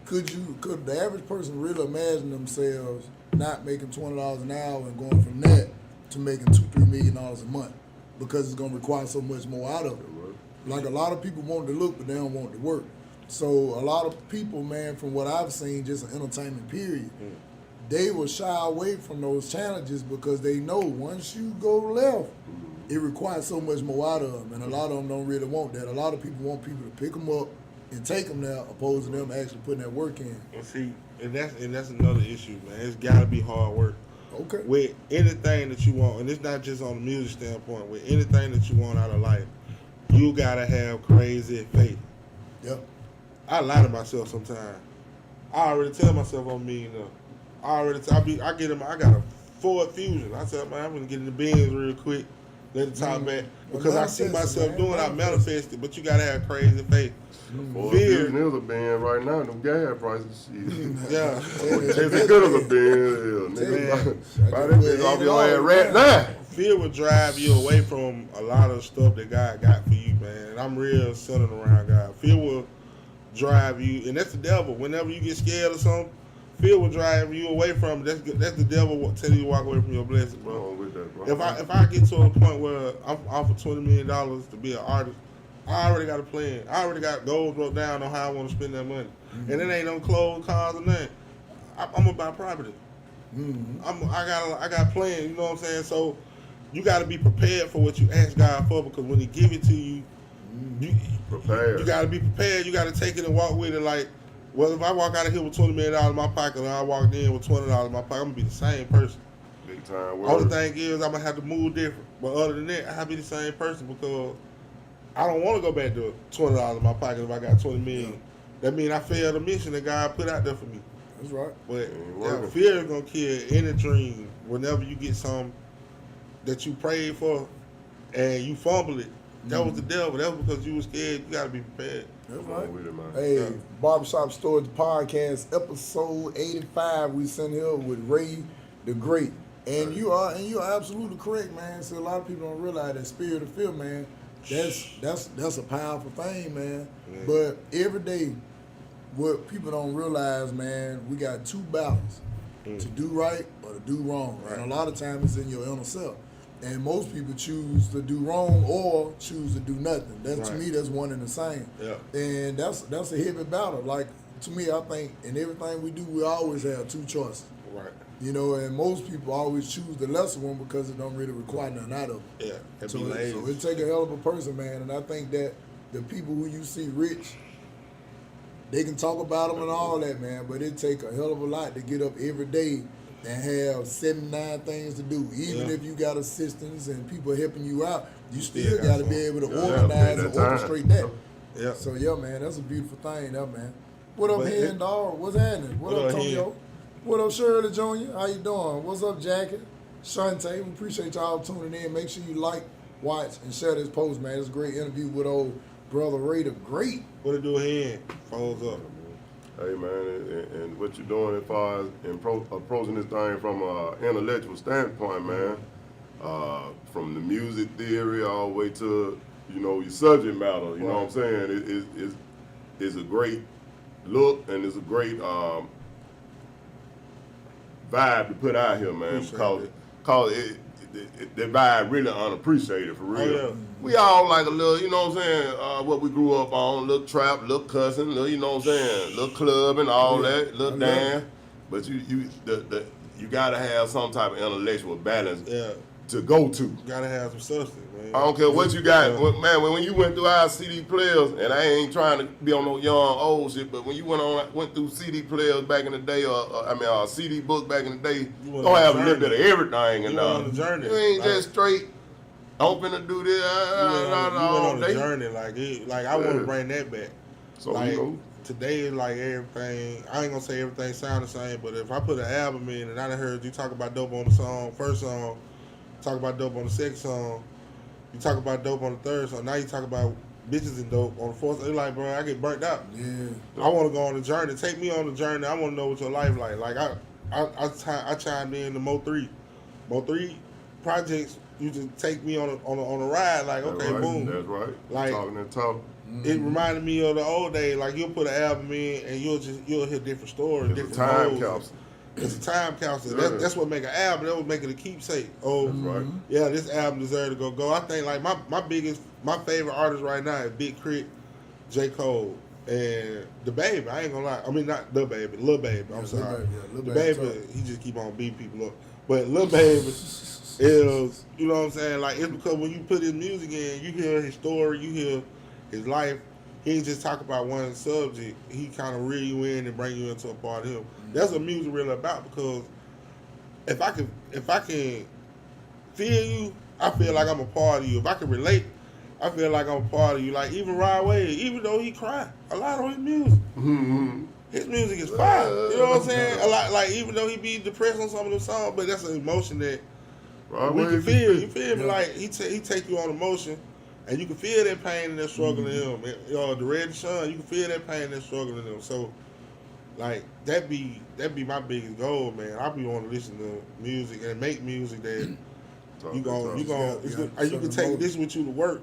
could the average person really imagine themselves not making $20 an hour and going from that to making $2-3 million a month? Because it's going to require so much more out of it. Like, a lot of people want to look, but they don't want to work. So a lot of people, man, from what I've seen, just an entertainment period, they will shy away from those challenges because they know once you go left, it requires so much more out of them. And a lot of them don't really want that. A lot of people want people to pick them up and take them there, opposed to them actually putting that work in. And see, and that's another issue, man. It's got to be hard work. Okay. With anything that you want, and it's not just on the music standpoint, with anything that you want out of life, you got to have crazy faith. Yep. I lie to myself sometimes. I already tell myself I'm mean enough. I got a Ford Fusion. I said, man, I'm gonna get in the Benz real quick, let the top back. Because I see myself doing it, I manifest it, but you gotta have crazy faith. Ford Fusion is a Benz right now, them gas prices, shit. Yeah. It's as good as a Benz, nigga. Buy that bitch off your ass right now. Fear will drive you away from a lot of stuff that God got for you, man. And I'm real centered around God. Fear will drive you, and that's the devil. Whenever you get scared or something, fear will drive you away from it. That's the devil telling you to walk away from your blessing, bro. With that, bro. If I get to a point where I'm offered $20 million to be an artist, I already got a plan. I already got goals wrote down on how I want to spend that money. And it ain't no clothes, cars, or nothing. I'm gonna buy property. I got plans. You know what I'm saying? So you got to be prepared for what you ask God for, because when He give it to you, you got to be prepared. You got to take it and walk with it. Like, well, if I walk out of here with $20 million in my pocket and I walked in with $20 in my pocket, I'm gonna be the same person. Big time word. Only thing is, I'm gonna have to move different. But other than that, I have to be the same person, because I don't want to go back to $20 in my pocket if I got $20 million. That means I failed the mission that God put out there for me. That's right. But fear is gonna kill any dream. Whenever you get something that you prayed for and you fumble it, that was the devil. That was because you were scared. You gotta be prepared. That's right. With it, man. Hey, Barbershop Storage Podcast, episode 85. We sitting here with Ray the Great. And you are absolutely correct, man. So a lot of people don't realize that spirit of fear, man. That's a powerful thing, man. Yeah. But every day, what people don't realize, man, we got two battles: to do right or to do wrong. Right. And a lot of times it's in your inner self. And most people choose to do wrong or choose to do nothing. That to me, that's one and the same. Yeah. And that's a heavy battle. Like, to me, I think in everything we do, we always have two choices. Right. You know, and most people always choose the lesser one because it don't really require nothing out of it. Yeah. So it take a hell of a person, man. And I think that the people who you see rich, they can talk about them and all that, man, but it take a hell of a lot to get up every day and have 79 things to do. Even if you got assistants and people helping you out, you still got to be able to organize and orchestrate that. Yeah. So, yeah, man, that's a beautiful thing, man. What up, Hen Dog? What's happening? What up, Tonyo? What up, Shirley Jr.? How you doing? What's up, Jackie? Shante, we appreciate y'all tuning in. Make sure you like, watch, and share this post, man. It's a great interview with old brother Ray the Great. What it do, Hen? Follows up. Hey, man, and what you're doing as far as approaching this thing from an intellectual standpoint, man, from the music theory all the way to, your subject matter, you know what I'm saying? It's a great look, and it's a great vibe to put out here, man, because that vibe really unappreciated, for real. Oh, yeah. We all like a little, you know what I'm saying, what we grew up on, little trap, little cussing, little, you know what I'm saying, little club and all that, little dance. But you gotta have some type of intellectual balance to go to. You gotta have some substance, man. I don't care what you got, man. When you went through our CD players, and I ain't trying to be on no young old shit, but when you went through CD players back in the day, or CD book back in the day, don't have a little bit of everything in there. On the journey. You ain't just straight. I'm finna do this. You went on a journey, like I want to bring that back. So like today is like everything. I ain't gonna say everything sound the same, but if I put an album in and I done heard you talk about dope on the song, first song, talk about dope on the second song. You talk about dope on the third song. Now you talk about bitches and dope on the fourth. It's like, bro, I get burnt out. Yeah. I want to go on the journey. Take me on the journey. I want to know what your life like. Like I chimed in the Mo3 projects. You just take me on a ride. Like, That's okay, right. boom. That's right. Like, Talking and talking. it reminded me of the old days. Like, you'll put an album in and you'll hear different stories, It's a different time modes. capsule. It's a time capsule. Yeah. That's what make an album. That would make it a keepsake. Oh, That's right. yeah, this album deserves to go. I think like my favorite artist right now is Big Crit, J. Cole, and the Baby. I ain't gonna lie. I mean, not the Baby, Lil Baby. I'm sorry. Lil The Baby, Baby, he just keep on beating people up. But Lil Baby is, you know what I'm saying? Like, it's because when you put his music in, you hear his story, you hear his life. He ain't just talk about one subject. He kind of reel you in and bring you into a part of him. That's what music really about, because if I can feel you, I feel like I'm a part of you. If I can relate, I feel like I'm a part of you. Like, even Rod Wave, even though he cry a lot on his music, his music is fire. You know what I'm saying? A lot, like, even though he be depressed on some of the songs, but that's an emotion that we can feel. You feel me? Like, he take you on emotion, and you can feel that pain and that struggle in him. The Red Sun, you can feel that pain and that struggle in him. So, like, that be my biggest goal, man. I be wanting to listen to music and make music that you can take this with you to work,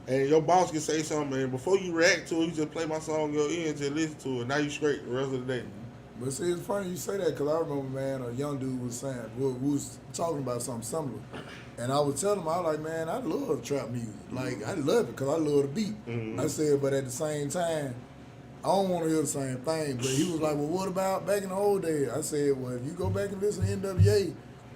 and your boss can say something, and before you react to it, you just play my song in your ear and just listen to it. Now you straight the rest of the day. But see, it's funny you say that, because I remember, man, a young dude was saying, we was talking about something similar. And I was telling him, I was like, man, I love trap music. Like, I love it because I love the beat. Mm-hmm. I said, but at the same time, I don't want to hear the same thing. But he was like, well, what about back in the old days? I said, well, if you go back and listen to NWA,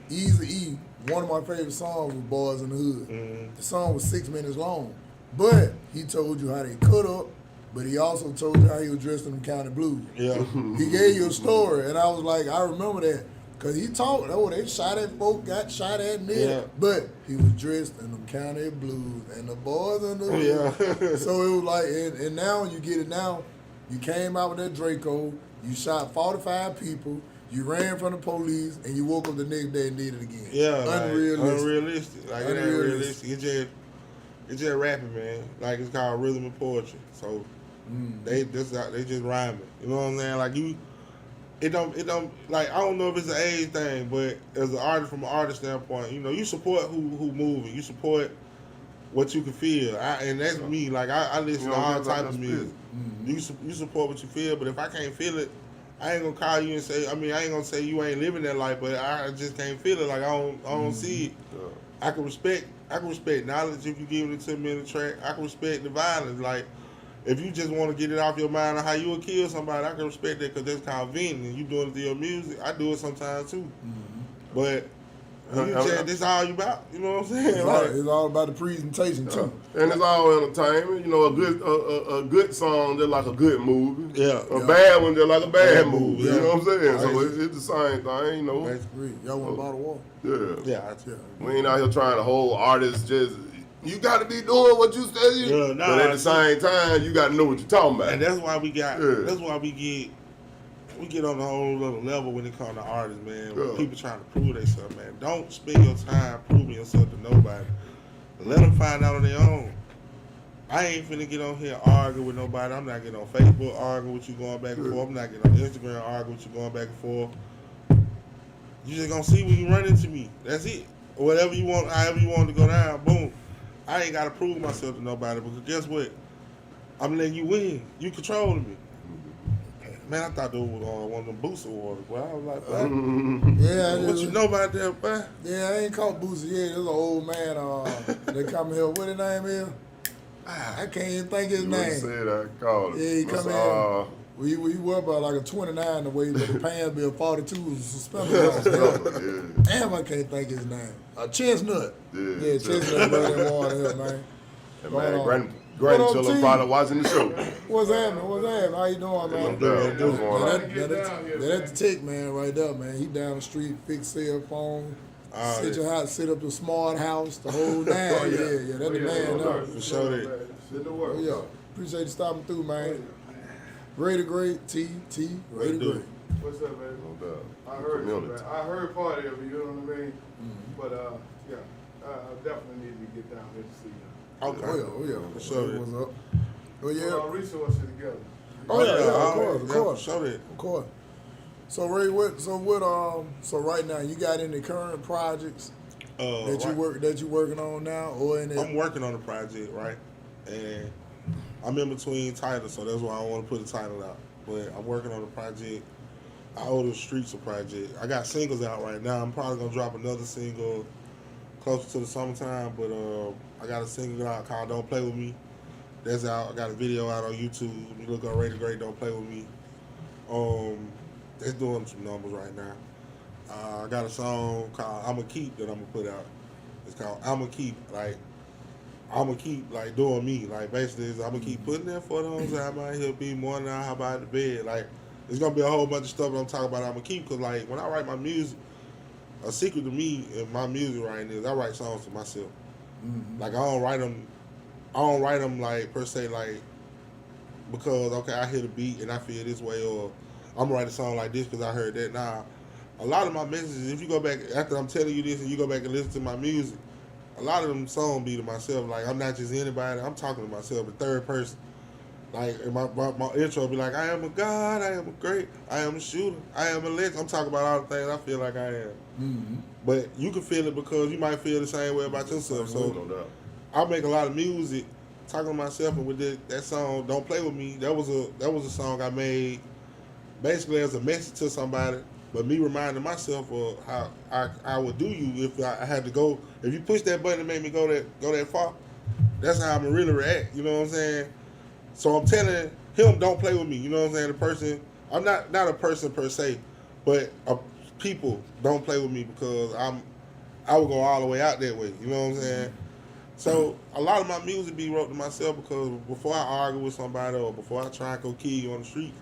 Eazy-E, one of my favorite songs was Boys in the Hood. Mm-hmm. The song was 6 minutes long. But he told you how they cut up, but he also told you how he was dressed in them County Blues. Yeah. He gave you a story, and I was like, I remember that. Because he talked, they shot at folk, got shot at niggas. Yeah. But he was dressed in them County Blues and the Boys in the Hood. Yeah. So it was like, and now you get it now. You came out with that Draco, you shot 45 people, you ran from the police, and you woke up the next day and did it again. Yeah. Unrealistic. Like, it ain't realistic. It's just rapping, man. Like, it's called rhythm and poetry. So they just rhyming. You know what I'm saying? Like, it don't like, I don't know if it's an age thing, but as an artist, from an artist standpoint, you know, you support who moving, you support what you can feel, and that's me. Like, I listen to all types of music. You support what you feel, but if I can't feel it, I ain't gonna call you and say. I mean, I ain't gonna say you ain't living that life, but I just can't feel it. Like, I don't see it. I can respect knowledge if you give it to me in the track. I can respect the violence. Like, if you just want to get it off your mind on how you would kill somebody, I can respect that, because that's called venting, and you doing it through your music. I do it sometimes too. But this all you about. You know what I'm saying? It's all about the presentation too. And it's all entertainment. You know, a good song just like a good movie. Yeah. A bad one just like a bad movie. Yeah. You know what I'm saying? Right. So it's the same thing. You know. That's great. Y'all want a bottle of water? Yeah. Yeah. We ain't out here trying to hold artists just. You got to be doing what you say. But at the same time, you got to know what you're talking about. And that's why we got. That's why we get on a whole other level when it comes to artists, man. When people trying to prove themselves, man. Don't spend your time proving yourself to nobody. Let them find out on their own. I ain't finna get on here arguing with nobody. I'm not getting on Facebook arguing with you going back and forth. I'm not getting on Instagram arguing with you going back and forth. You just gonna see when you run into me. That's it. Whatever you want, however you want to go down, boom. I ain't gotta prove myself to nobody, because guess what? I'm letting you win. You controlling me. Man, I thought that was one of them Boost Awards. Well, I was like, what you know about that, man? Yeah, I ain't called Boosie. Yeah, there's an old man that come here. What his name is? I can't even think his name. Said I called it. Yeah, he come in. We were about like a 29 the way, but the pants be a 42 was suspended. Damn, I can't think his name. Chestnut. Yeah, Chestnut brought that water here, man. And man, grandchildren probably watching the show. What's happening? How you doing, man? That's the tick, man, right there, man. He down the street, fix cell phone, sit up the smart house, the whole nine. Yeah, that's the man now. For sure that. Yeah, appreciate you stopping through, man. Great, T, great. What's up, man? No doubt. I heard part of it, you know what I mean? But, yeah. I definitely need to get down here to see you. Okay. Oh yeah. Sure. What's up? Oh Put yeah. our resources together. Oh yeah, of alright, course. Show that. Of course. So Ray, so right now you got any current projects that you working on now or in I'm working on a project, right? And I'm in between titles, so that's why I don't want to put the title out. But I'm working on a project. I owe the streets a project. I got singles out right now. I'm probably gonna drop another single closer to the summertime, but I got a single out called "Don't Play with Me." That's out. I got a video out on YouTube. You look up Ray the Great, "Don't Play with Me." It's doing some numbers right now. I got a song called "I'ma Keep" that I'm gonna put out. It's called "I'ma Keep." I'ma keep doing me. Like basically, I'ma keep putting that foot on. I might here be more than how about the bed. Like it's gonna be a whole bunch of stuff that I'm talking about. I'ma keep because like when I write my music, a secret to me in my music writing is I write songs to myself. Mm-hmm. Like I don't write them like per se like because okay I hear the beat and I feel this way or I'm gonna write a song like this because I heard that. Nah, a lot of my messages. If you go back after I'm telling you this and you go back and listen to my music. A lot of them songs be to myself. Like, I'm not just anybody. I'm talking to myself, the third person. Like, and my intro be like, I am a god, I am a great, I am a shooter, I am a legend. I'm talking about all the things I feel like I am. Mm-hmm. But you can feel it because you might feel the same way about yourself. So I make a lot of music talking to myself, and with that song, Don't Play With Me, that was a song I made basically as a message to somebody. But me reminding myself of how I would do you if I had to go. If you push that button and make me go that far, that's how I'm gonna really react. You know what I'm saying? So I'm telling him, don't play with me. You know what I'm saying? The person, I'm not a person per se, but people don't play with me because I would go all the way out that way. You know what I'm saying? So a lot of my music be wrote to myself because before I argue with somebody or before I try and go kill you on the street,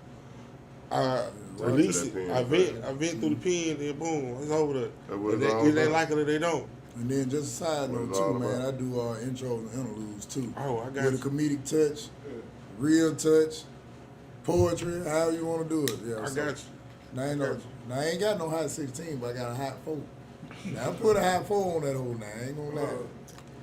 I release it. I vent through the pen, then boom, it's over there. If they like it or they don't. And then just a side note too, man, I do intros and interludes too. Oh, I got with a comedic touch, real touch, poetry, however you want to do it. Yeah, I got you. Now I ain't got no hot 16, but I got a hot 4. Now I put a hot 4 on that hole now. I ain't gonna lie.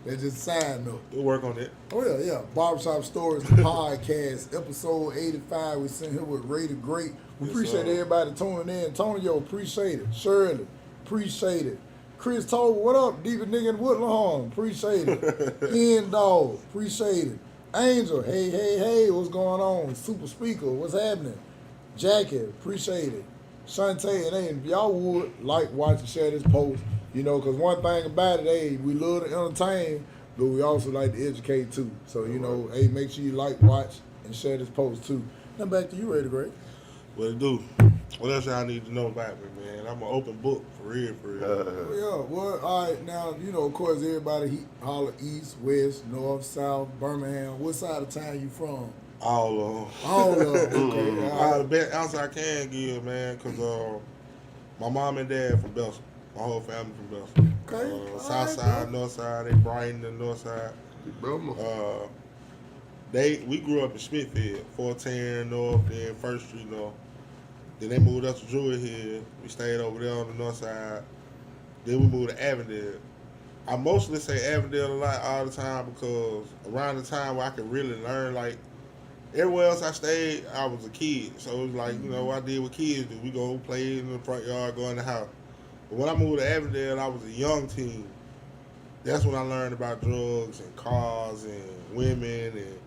That's just a side note. We'll work on it. Oh yeah. Barbershop Stories podcast, episode 85. We sitting here with Ray the Great. We appreciate everybody tuning in. Tonyo, appreciate it. Shirley, appreciate it. Chris Toll, what up? Deeper nigga in Woodlawn, appreciate it. Ian Dog, appreciate it. Angel, hey, what's going on? Super Speaker, what's happening? Jackie, appreciate it. Shantae, and if y'all would like, watch, and share this post, because one thing about it, hey, we love to entertain, but we also like to educate too. So, hey, make sure you like, watch, and share this post too. Now back to you, Ray the Great. What it do? What else y'all need to know about me, man? I'm an open book, for real. Well, all right, now, of course, everybody holler east, west, north, south, Birmingham. What side of town you from? All of them. Okay. All the best answer I can give, man, because my mom and dad from Belgium. My whole family from Belgium. Okay. South side, north side, they Brighton the north side. We grew up in Smithfield, 410 North, then 1st Street North. Then they moved up to Druid Hill. We stayed over there on the north side. Then we moved to Avondale. I mostly say Avondale a lot all the time because around the time where I could really learn, like, everywhere else I stayed, I was a kid. So it was like, what I did what kids do. We go play in the front yard, go in the house. But when I moved to Avondale, I was a young teen. That's when I learned about drugs and cars and women and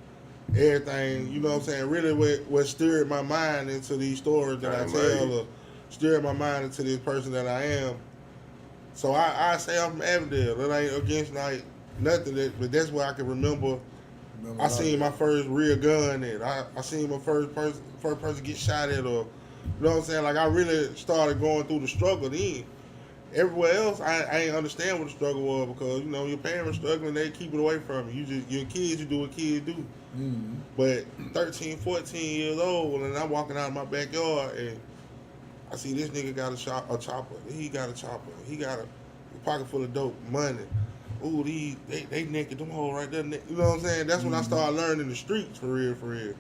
everything, you know what I'm saying? Really what steered my mind into these stories that I tell or steered my mind into this person that I am. So I say I'm from Avondale. That ain't against like nothing, but that's where I can remember I seen my first real gun and I seen my first person get shot at or, you know what I'm saying? Like I really started going through the struggle then. Everywhere else, I ain't understand what the struggle was because, your parents struggling, they keep it away from you. You're kids, you do what kids do. Mm-hmm. But 13, 14 years old, and I'm walking out of my backyard, and I see this nigga got a chopper. He got a chopper. He got a pocket full of dope, money. Ooh, they naked, them hoes right there. You know what I'm saying? That's when I started learning the streets, for real.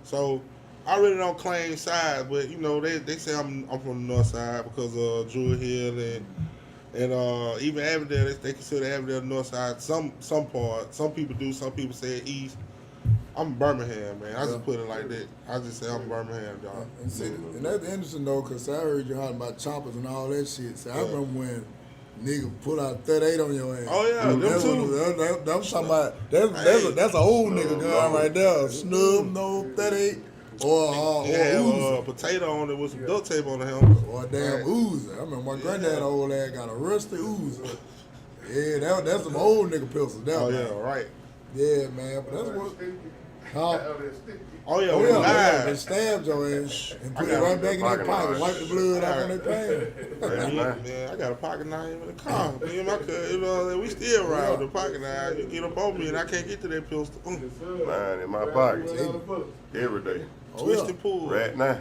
So I really don't claim sides, but they say I'm from the north side because of Druid Hill and And even Avondale, they consider Avondale the north side. Some part, some people do. Some people say east. I'm Birmingham, man. I Yeah. just put it like that. I just say I'm Birmingham, dog. And see, and that's interesting though, cause I heard you talking about choppers and all that shit. So I remember when nigga pull out 38 on your ass. Oh yeah, them too. I'm talking about that's an old nigga gun right there. Snub, no 38 or Uzi. Potato on it with some duct tape on the helmet. Or a damn Uzi. I remember my granddad old ass got a rusty Uzi. Yeah, that's some old nigga pistols. Oh yeah, right. Yeah, man. But that's what. Huh? Oh yeah, Oh we yeah, live. they stabbed your ass and put it right back in their pocket, wipe the blood out on their pants. Man, I got a pocket knife in the car. Me and my cousin, you know, we still ride with the pocket knife. You get up on me and I can't get to that pistol. Mine in my pocket every day. Twist and pull. Right now.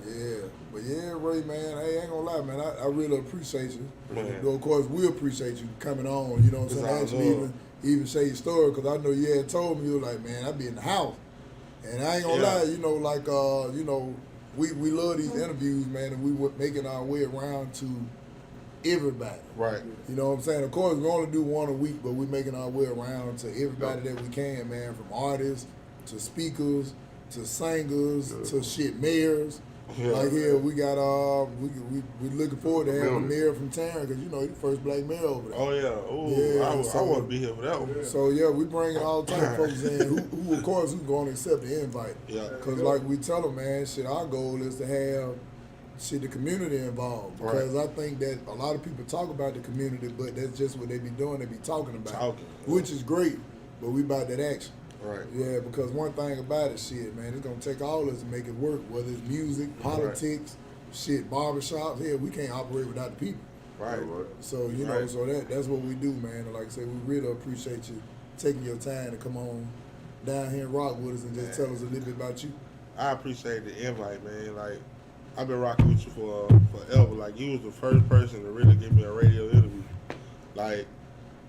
Yeah, but yeah, Ray, man, hey, I ain't gonna lie, man, I really appreciate you. Man. Though, of course, we appreciate you coming on, you know what I'm saying? It's all Actually, love. even say your story, because I know you had told me, you were like, man, I be in the house. And I ain't gonna lie, you know, like, you know, we love these interviews, man, and we were making our way around to everybody. Right. You know what I'm saying? Of course, we only do one a week, but we're making our way around to everybody that we can, man, from artists to speakers to singers to shit mayors. Yeah. Like here, we got we looking forward to having a mayor from Tarrant because you know he's the first black mayor over there. Oh yeah. Ooh, Yeah, I want to be here for that one. So yeah, we bringing all type of folks in who of course who going to accept the invite. Yeah. Cause like we tell them, man, shit, our goal is to have the community involved because I think that a lot of people talk about the community, but that's just what they be doing. They be talking about, which is great, but we about that action. Right. Yeah, because one thing about it, shit, man, it's gonna take all of us to make it work. Whether it's music, politics, shit, barbershops. Here, we can't operate without the people. Right. So you know, so that's what we do, man. And like I say, we really appreciate you taking your time to come on down here and rock with us and just tell us a little bit about you. I appreciate the invite, man. Like, I've been rocking with you for forever. Like, you was the first person to really give me a radio interview. Like,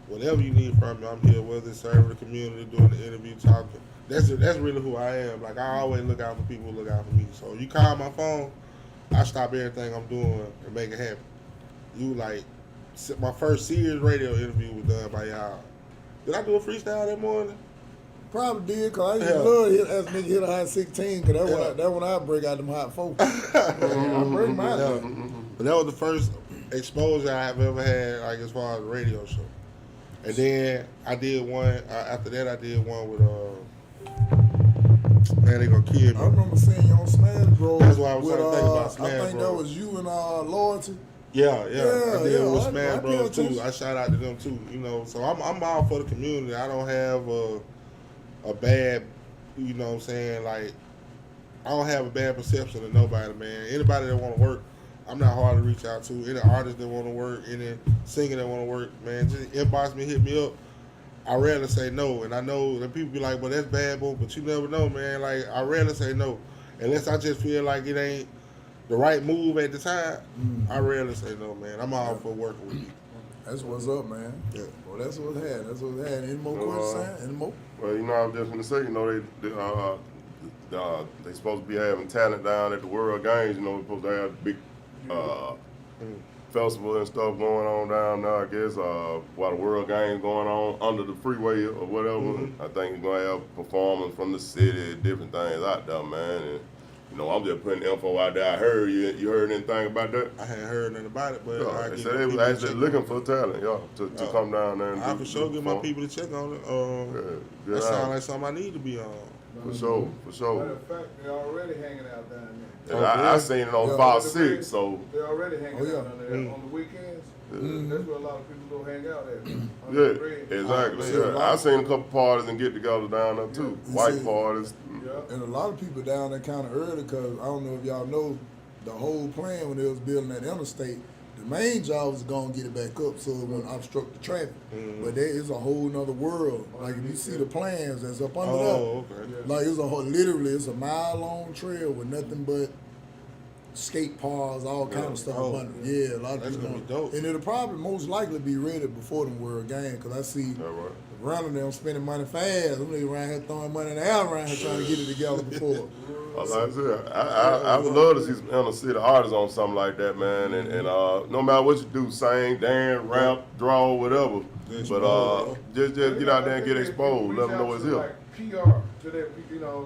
whatever you need from me, I'm here. Whether it's serving the community, doing the interview, talking. That's really who I am. Like, I always look out for people who look out for me. So you call my phone, I stop everything I'm doing and make it happen. You like, my first serious radio interview was done by y'all. Did I do a freestyle that morning? Probably did, cause I used to love as nigga hit a hot 16, cause that when I break out them hot folks. I break mine out. But that was the first exposure I've ever had, like as far as a radio show. And then I did one. After that, I did one with man, they gonna kill me. I remember seeing you on Smash Bros. That's why I was trying to think about Smash I think that Bros. was you and Loyalty. Yeah. I did with Smash I Bros too. attention. I shout out to them too. You know, so I'm all for the community. I don't have a bad, you know what I'm saying, like, I don't have a bad perception of nobody, man. Anybody that want to work, I'm not hard to reach out to. Any artist that want to work, any singer that want to work, man, just inbox me, hit me up. I rarely say no, and I know that people be like, well, that's bad, but you never know, man. Like, I rarely say no. Unless I just feel like it ain't the right move at the time, I rarely say no, man. I'm all for working with you. That's what's up, man. Yeah. Well, that's what's had. That's what's had. Any more questions? Any more? Well, you know, I'm just gonna say, you know, they supposed to be having talent down at the World Games. You know, we're supposed to have big festival and stuff going on down there. I guess while the World Games going on under the freeway or whatever. I think we're gonna have performers from the city, different things out there, man. And, you know, I'm just putting info out there. I heard you heard anything about that? I hadn't heard nothing about it, but I They give said my they was people to actually check looking on for it. talent, to come down there and I for sure get my perform. people to check on it. Yeah, That sounds like something I need to be on. For sure. Matter of fact, they're already hanging out down there. And I seen it on Fox 6, so They're already hanging out down there on the weekends. That's where a lot of people go hang out at. On the bread. exactly. Yeah. I seen a couple parties and get-togethers down there too. White parties. And a lot of people down there kind of early because I don't know if y'all know the whole plan when they was building that interstate. The main job was going to get it back up so it wouldn't obstruct the traffic. But there is a whole nother world. Like if you see the plans that's up under there, Okay. like it's literally it's a mile-long trail with nothing but skate parks, all kind of stuff up under. Yeah, a lot of That's people. gonna be dope. And it'll probably most likely be ready before the World Game because I see around them spending money fast. Them niggas around here throwing money in the air around here trying to get it together before. Like I said, I would love to see some inner city artists on something like that, man. And no matter what you do, sing, dance, rap, draw, whatever. But just get out there and get exposed. Let them know it's here. Like PR to that,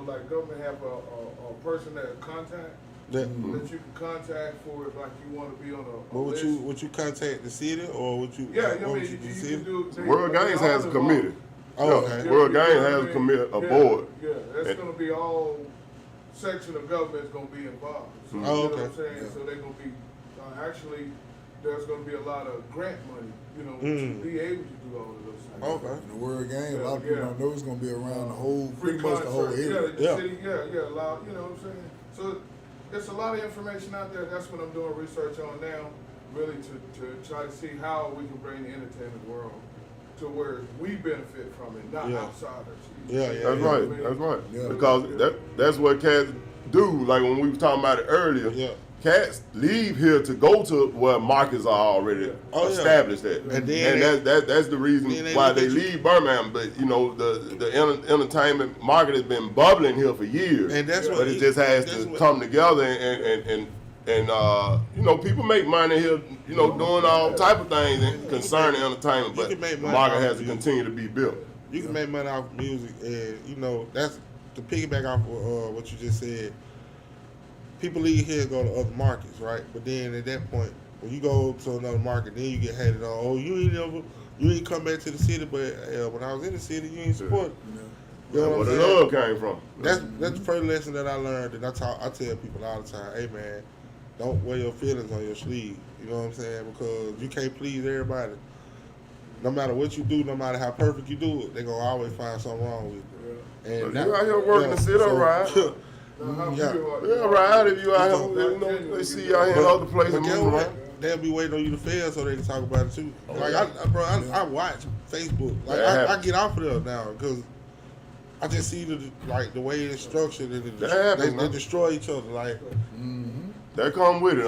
like government have a person that contact. That you can contact for if like you want to be on a But list. would you contact the city or would you? Yeah, what would you do? can do. World Games has a committee. Oh, okay. World Games has a committee, a board. Yeah, that's going to be all section of government is going to be involved. So, you know what I'm saying? So they're going to be actually. There's going to be a lot of grant money, to be able to do all of those things. Okay. In the World Game, a lot of people don't know it's going to be around the whole, free pretty much the whole area. Yeah, the city, a lot, you know what I'm saying? So there's a lot of information out there. That's what I'm doing research on now, really to try to see how we can bring the entertainment world to where we benefit from it, not outsiders. That's right. That's right. Yeah. Because that's what cats do. Like when we were talking about it earlier. Yeah. Cats leave here to go to where markets are already established at, And then that's the reason why they leave Birmingham. But the entertainment market has been bubbling here for years, and that's but it just has to come together and people make money here, doing all type of things concerning entertainment. But the market has to continue to be built. You can make money off music, and that's to piggyback off of what you just said. People leave here and go to other markets, right? But then at that point, when you go to another market, then you get hated on. Oh, you ain't come back to the city, but when I was in the city, you ain't support. You know where the love came from. That's the first lesson that I learned, and I tell people all the time, hey man, don't wear your feelings on your sleeve. You know what I'm saying? Because you can't please everybody. No matter what you do, no matter how perfect you do it, they're gonna always find something wrong with you. And you out here working the city, all right. Right. If you out here, they see you out here in other places moving around. They'll be waiting on you to fail so they can talk about it too. I watch Facebook. Like I get off of there now because I just see the way it's structured and they destroy each other. Like that come with it.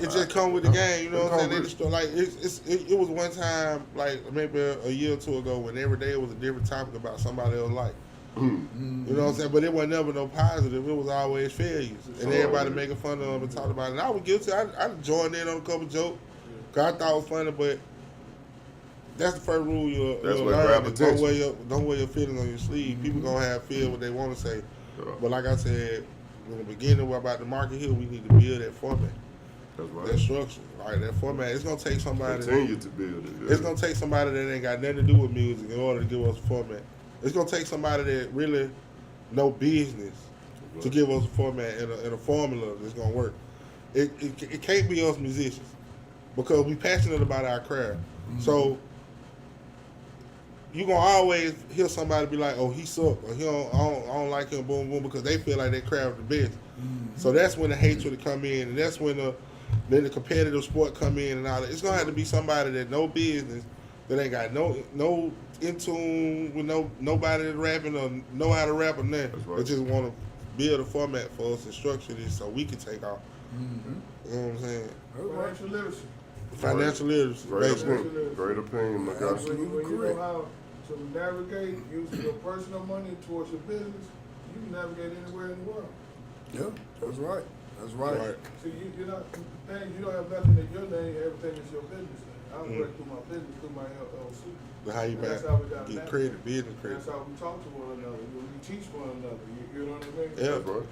It just come with the game. You know what I'm saying? They destroy. Like it was one time, like maybe a year or two ago, when every day it was a different topic about somebody else's life. You know what I'm saying? But it was never no positive. It was always failures. And everybody making fun of them and talking about it. And I was guilty. I joined in on a couple jokes because I thought it was funny, but that's the first rule you'll learn. Don't wear your feelings on your sleeve. People going to feel what they want to say. But like I said, in the beginning about the market here, we need to build that format. That's right. That structure. Right, that format. It's going to take somebody. Continue to build it. It's going to take somebody that ain't got nothing to do with music in order to give us a format. It's gonna take somebody that really know business to give us a format and a formula that's gonna work. It can't be us musicians because we passionate about our craft. So you gonna always hear somebody be like, "Oh, he suck," or I don't like him," boom, boom, because they feel like they craft the best. So that's when the hatred come in, and that's when the competitive sport come in and all that. It's gonna have to be somebody that know business, that ain't got no in tune with nobody that's rapping or know how to rap or nothing. Right. They just want to build a format for us and structure this so we can take off. You know what I'm saying? Financial literacy. Financial literacy. Great opinion. Absolutely when you know how to navigate using your personal money towards your business, you can navigate anywhere in the world. Yeah, that's right. That's right. See, you don't have nothing in your name. Everything is your business. I work through my business, through my LLC. How you get credit, business credit. That's how we talk to one another. We teach one another. You know what I mean? Yeah, bro.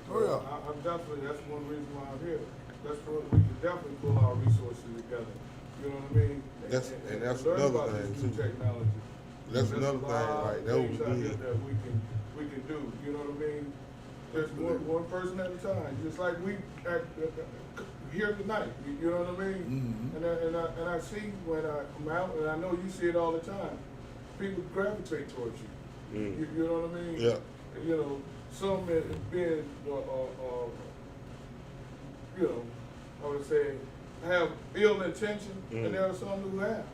I'm definitely. That's one reason why I'm here. We can definitely pull our resources together. You know what I mean? That's learn another about thing this too. new technology. That's another thing. Like that would be that we can do. You know what I mean? Just one person at a time. Just like we here tonight. You know what I mean? And I see when I'm out, and I know you see it all the time. People gravitate towards you. You know what I mean? Yeah. You know, some being, I would say, have ill intention, and there are some who have.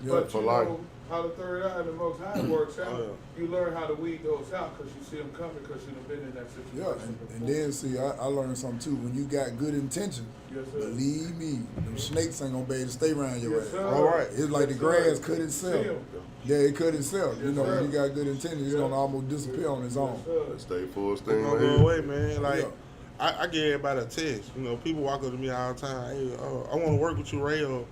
Yeah, but for you life. know how the third eye and the Most High works out. You learn how to weed those out because you see them coming because you've been in that situation. Yeah, and then see, I learned something too. When you got good intention, believe me, them snakes ain't gonna be able to stay around your ass. All right. It's like the grass cut itself. Yeah, it cut itself. You know, when you got good intention, it's gonna almost disappear on its own. Stay full steam Don't ahead. go away, man. Like I give everybody a text. You know, people walk up to me all the time. Hey, I want to work with you, Ray. Or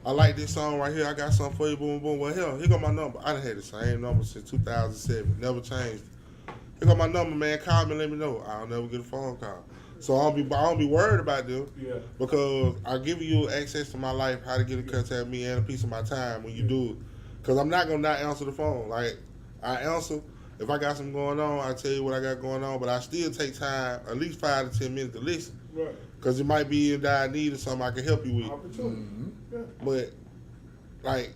I like this song right here. I got something for you. Boom, boom. Well, hell, here go my number. I done had the same number since 2007. Never changed. Here go my number, man. Call me and let me know. I'll never get a phone call. So I don't be worried about them. Yeah. Because I give you access to my life, how to get in contact with me, and a piece of my time when you do it. Because I'm not going to not answer the phone. Like, I answer. If I got something going on, I tell you what I got going on. But I still take time, at least 5 to 10 minutes to listen. Right. Because it might be in dire need of something I can help you with. Opportunity. Yeah. But, like,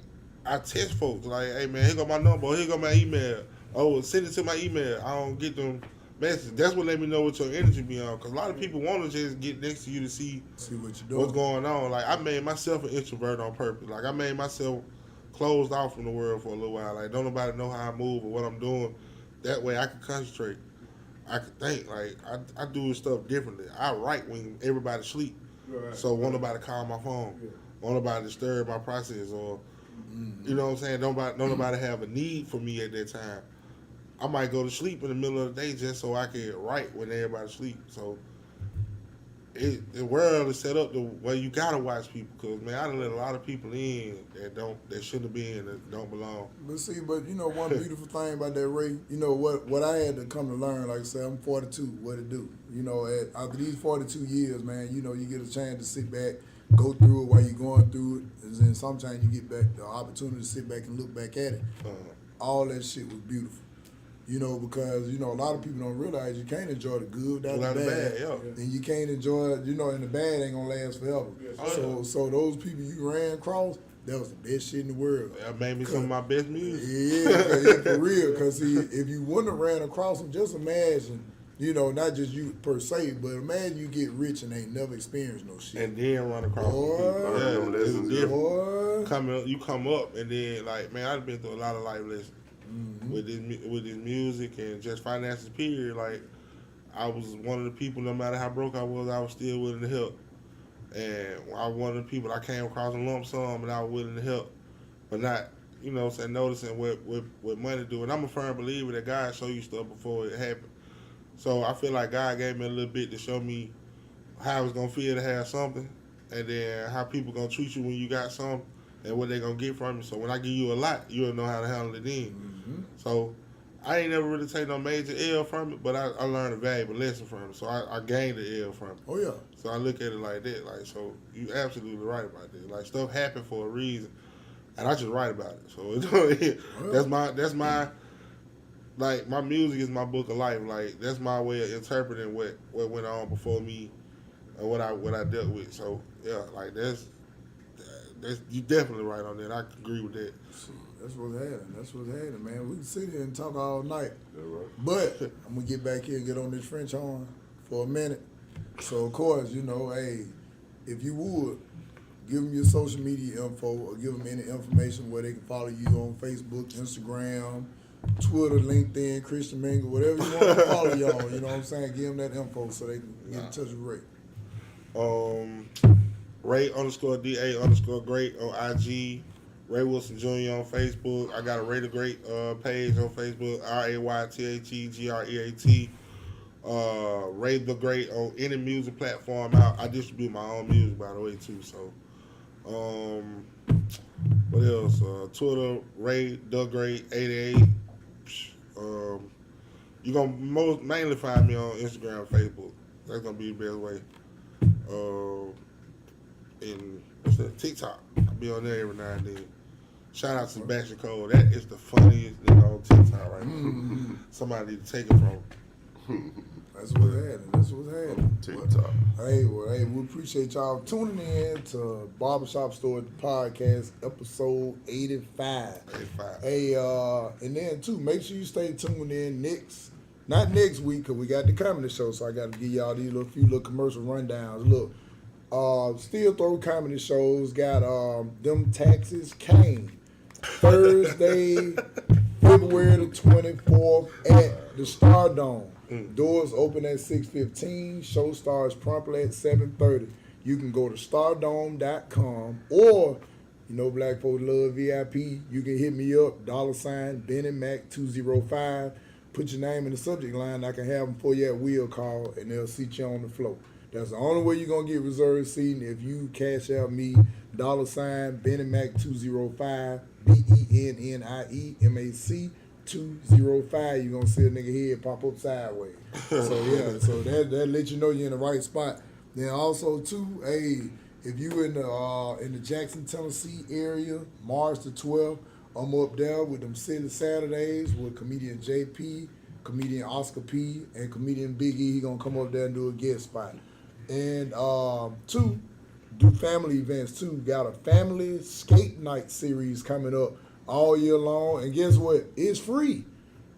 I text folks. Like, hey, man, here go my number. Here go my email. Oh, send it to my email. I don't get them messages. That's what let me know what your energy be on. Because a lot of people want to just get next to you to see what you're doing. what's going on. Like, I made myself an introvert on purpose. Like, I made myself closed off from the world for a little while. Like, don't nobody know how I move or what I'm doing. That way I can concentrate. I can think. Like, I do stuff differently. I write when everybody's asleep. Right. So won't nobody call my phone. Yeah. Won't nobody disturb my process or, you know what I'm saying? Don't nobody have a need for me at that time. I might go to sleep in the middle of the day just so I can write when everybody's asleep. So the world is set up the way you gotta watch people. Cause man, I done let a lot of people in that shouldn't be in, that don't belong. But see, you know, one beautiful thing about that, Ray, you know, what I had to come to learn, like I said, I'm 42, what to do. You know, after these 42 years, man, you know, you get a chance to sit back, go through it while you're going through it, and then sometimes you get back the opportunity to sit back and look back at it. All that shit was beautiful. You know, because, you know, a lot of people don't realize you can't enjoy the good without the bad. Yeah. And you can't enjoy it, you know, and the bad ain't gonna last forever. Yes. So those people you ran across, that was the best shit in the world. That made me some of my best music. Yeah, for real. Because see, if you wouldn't have ran across them, just imagine, you know, not just you per se, but imagine you get rich and ain't never experienced no shit. And then run across Boy, people. Yeah, it's different. Boy. You come up and then like, man, I've been through a lot of life lessons. With this music and just finances, period. Like, I was one of the people, no matter how broke I was still willing to help. And I was one of the people I came across a lump sum and I was willing to help, but not, you know, noticing what money do. And I'm a firm believer that God show you stuff before it happens. So I feel like God gave me a little bit to show me how it's gonna feel to have something, and then how people gonna treat you when you got something, and what they gonna get from you. So when I give you a lot, you'll know how to handle it then. So I ain't never really take no major L from it, but I learned a valuable lesson from it. So I gained the L from it. Oh, yeah. So I look at it like that. Like, so you absolutely right about that. Like, stuff happened for a reason, and I just write about it. So that's my like, my music is my book of life. Like, that's my way of interpreting what went on before me and what I dealt with. So yeah, like that's you definitely right on that. I agree with that. That's what's happening. That's what's happening, man. We can sit here and talk all night. Yeah, right. But I'm going to get back here and get on this French horn for a minute. So, of course, you know, hey, if you would, give them your social media info or give them any information where they can follow you on Facebook, Instagram, Twitter, LinkedIn, Christian Mingle, whatever you want to follow you on. You know what I'm saying? Give them that info so they can get in touch with Ray. Ray_DA_great on IG. Ray Wilson Jr. on Facebook. I got a Ray the Great page on Facebook. RayTheGreat. Ray the Great on any music platform. I distribute my own music, by the way, too. So, what else? Twitter, Ray the Great 88. You're gonna mainly find me on Instagram, and Facebook. That's gonna be the best way. And what's that? TikTok. I'll be on there every now and then. Shout out to Sebastian Cole. That is the funniest nigga on TikTok right now. Somebody need to take it from him. That's what's happening. That's what's happening. TikTok. Hey, we appreciate y'all tuning in to Barbershop Store Podcast, episode 85. 85. Hey, and then, too, make sure you stay tuned in not next week, because we got the comedy show, so I got to give y'all these few little commercial rundowns. Look, Still Throw Comedy Shows got Them Taxes Came. Thursday, February the 24th at the Stardome. Doors open at 6:15. Show starts promptly at 7:30. You can go to stardome.com, or, you know, Black folks love VIP. You can hit me up, $Benny Mac 205. put your name in the subject line. I can have them for you at will call, and they'll seat you on the floor. That's the only way you're gonna get reserved seating if you cash out me $ Benny Mac 205 BENNIE MAC 205. You're gonna see a nigga head pop up sideways. So yeah, so that let you know you're in the right spot. Then also too, hey, if you in the Jackson, Tennessee area, March the 12th, I'm up there with them City Saturdays with comedian JP, comedian Oscar P, and comedian Big E. He gonna come up there and do a guest spot. And two, do family events too. Got a family skate night series coming up all year long. And guess what? It's free.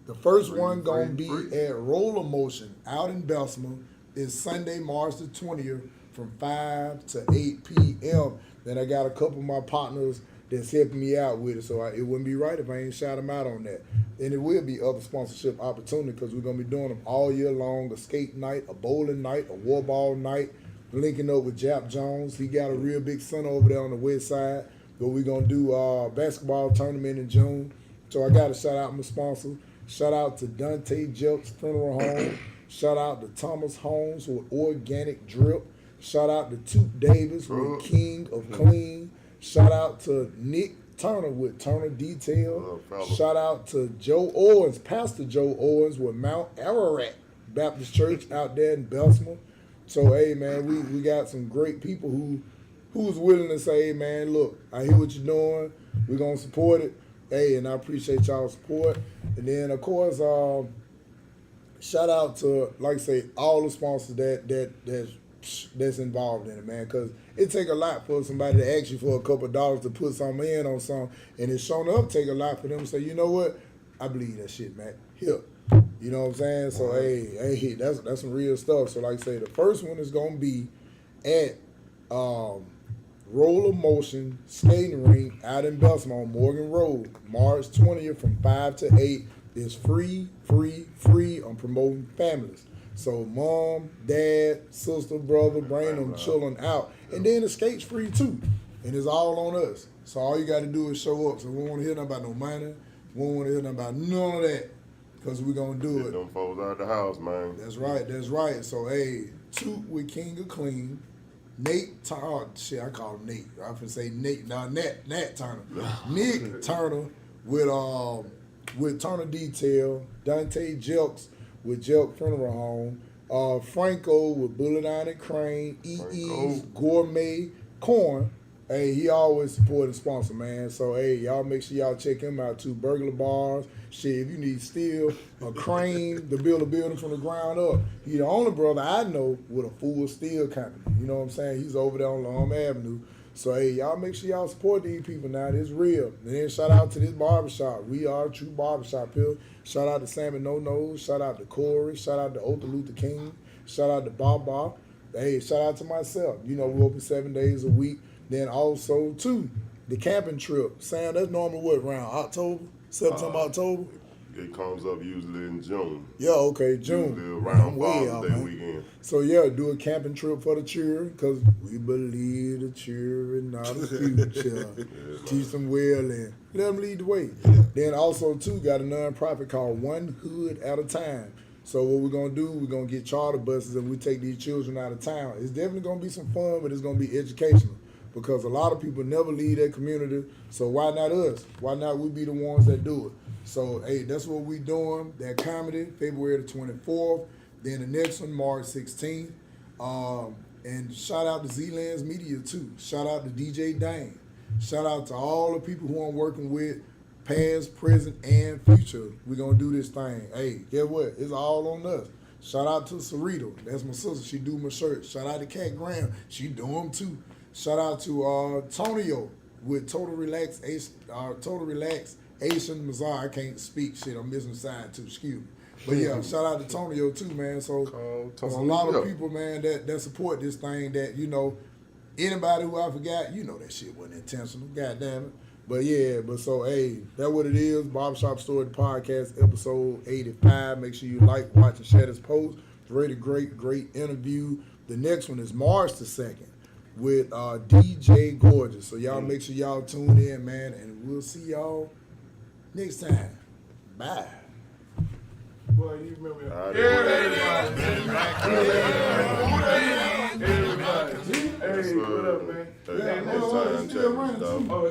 The first one gonna be at Roller Motion out in Bessemer. It's Sunday, March the 20th from 5 to 8 p.m. Then I got a couple of my partners that's helping me out with it, so it wouldn't be right if I ain't shout them out on that. And it will be other sponsorship opportunity because we're going to be doing them all year long, a skate night, a bowling night, a war ball night, linking up with Jap Jones. He got a real big center over there on the west side, but we're going to do a basketball tournament in June. So I got to shout out my sponsor. Shout out to Dante Jelks Funeral Home. Shout out to Thomas Holmes with Organic Drip. Shout out to Toot Davis with King of Clean. Shout out to Nick Turner with Turner Detail. Shout out to Joe Owens, Pastor Joe Owens with Mount Ararat Baptist Church out there in Bessemer. So, hey, man, we got some great people who's willing to say, hey, man, look, I hear what you're doing. We're going to support it. Hey, and I appreciate y'all's support. And then, of course, shout out to, like I say, all the sponsors that's involved in it, man, because it take a lot for somebody to ask you for a couple of dollars to put something in on something, and it's shown up take a lot for them to say, you know what, I believe that shit, man. Here, you know what I'm saying? So hey, that's some real stuff. So like I say, the first one is gonna be at Roller Motion Skating Rink out in Bessemer on Morgan Road, March 20th from 5 to 8. It's free. I'm promoting families. So mom, dad, sister, brother, bring them children out. And then the skate's free too. And it's all on us. So all you got to do is show up. So we don't want to hear nothing about no money. We don't want to hear nothing about none of that. Because we're going to do it. Them folks out the house, man. That's right. So, hey, Toot with King of Clean. Nate, I call him Nate. I often say Nate. Now, Nat Turner. Nick Turner with Turner Detail. Dante Jelks with Jelk Funeral Home, Franco with Bullet Iron and Crane, EE's Gourmet Corn. Hey, he always support and sponsor, man. So, hey, y'all make sure y'all check him out, too. Burglar Bars. Shit, if you need steel, a crane to build a building from the ground up, he the only brother I know with a full steel company. You know what I'm saying? He's over there on Long Avenue. So, hey, y'all make sure y'all support these people now. It's real. And then shout out to this barbershop. We are a true barbershop here. Shout out to Sammy No Nose. Shout out to Corey. Shout out to Otha Luther King. Shout out to Barber. Hey, shout out to myself. You know, we open 7 days a week. Then also, too, the camping trip. Sam, that's normally what, around October? September, October? It comes up usually in June. Yeah, okay, June. Usually around Father's Day weekend. So, yeah, do a camping trip for the children because we believe the children are the future. Teach them well and let them lead the way. Then also, too, got a nonprofit called One Hood at a Time. So what we're going to do, we're going to get charter buses and we take these children out of town. It's definitely going to be some fun, but it's going to be educational because a lot of people never leave their community. So why not us? Why not we be the ones that do it? So, hey, that's what we doing. That comedy, February the 24th. Then the next one, March 16th. And shout out to Z-Lands Media, too. Shout out to DJ Dane. Shout out to all the people who I'm working with, past, present, and future. We're going to do this thing. Hey, guess what? It's all on us. Shout out to Cerrito. That's my sister. She do my shirts. Shout out to Kat Graham. She do them, too. Shout out to Tonio with Total Relax Asian Mazar. I can't speak shit. I'm missing side too. Excuse me. But yeah, shout out to Tonio too, man. So there's a lot of people, man, that support this thing that, you know, anybody who I forgot, you know that shit wasn't intentional. God damn it. But yeah, so hey, that's what it is. Barbershop Story, the podcast, episode 85. Make sure you like, watch, and share this post. It's really great interview. The next one is March the 2nd. With DJ Gorgeous. So y'all make sure y'all tune in, man, and we'll see y'all next time. Bye. Boy, you remember I everybody. Yes, Hey, what sir. up, man? Hey, Yeah, next hold on, time, it's still check running, this out. too. Oh,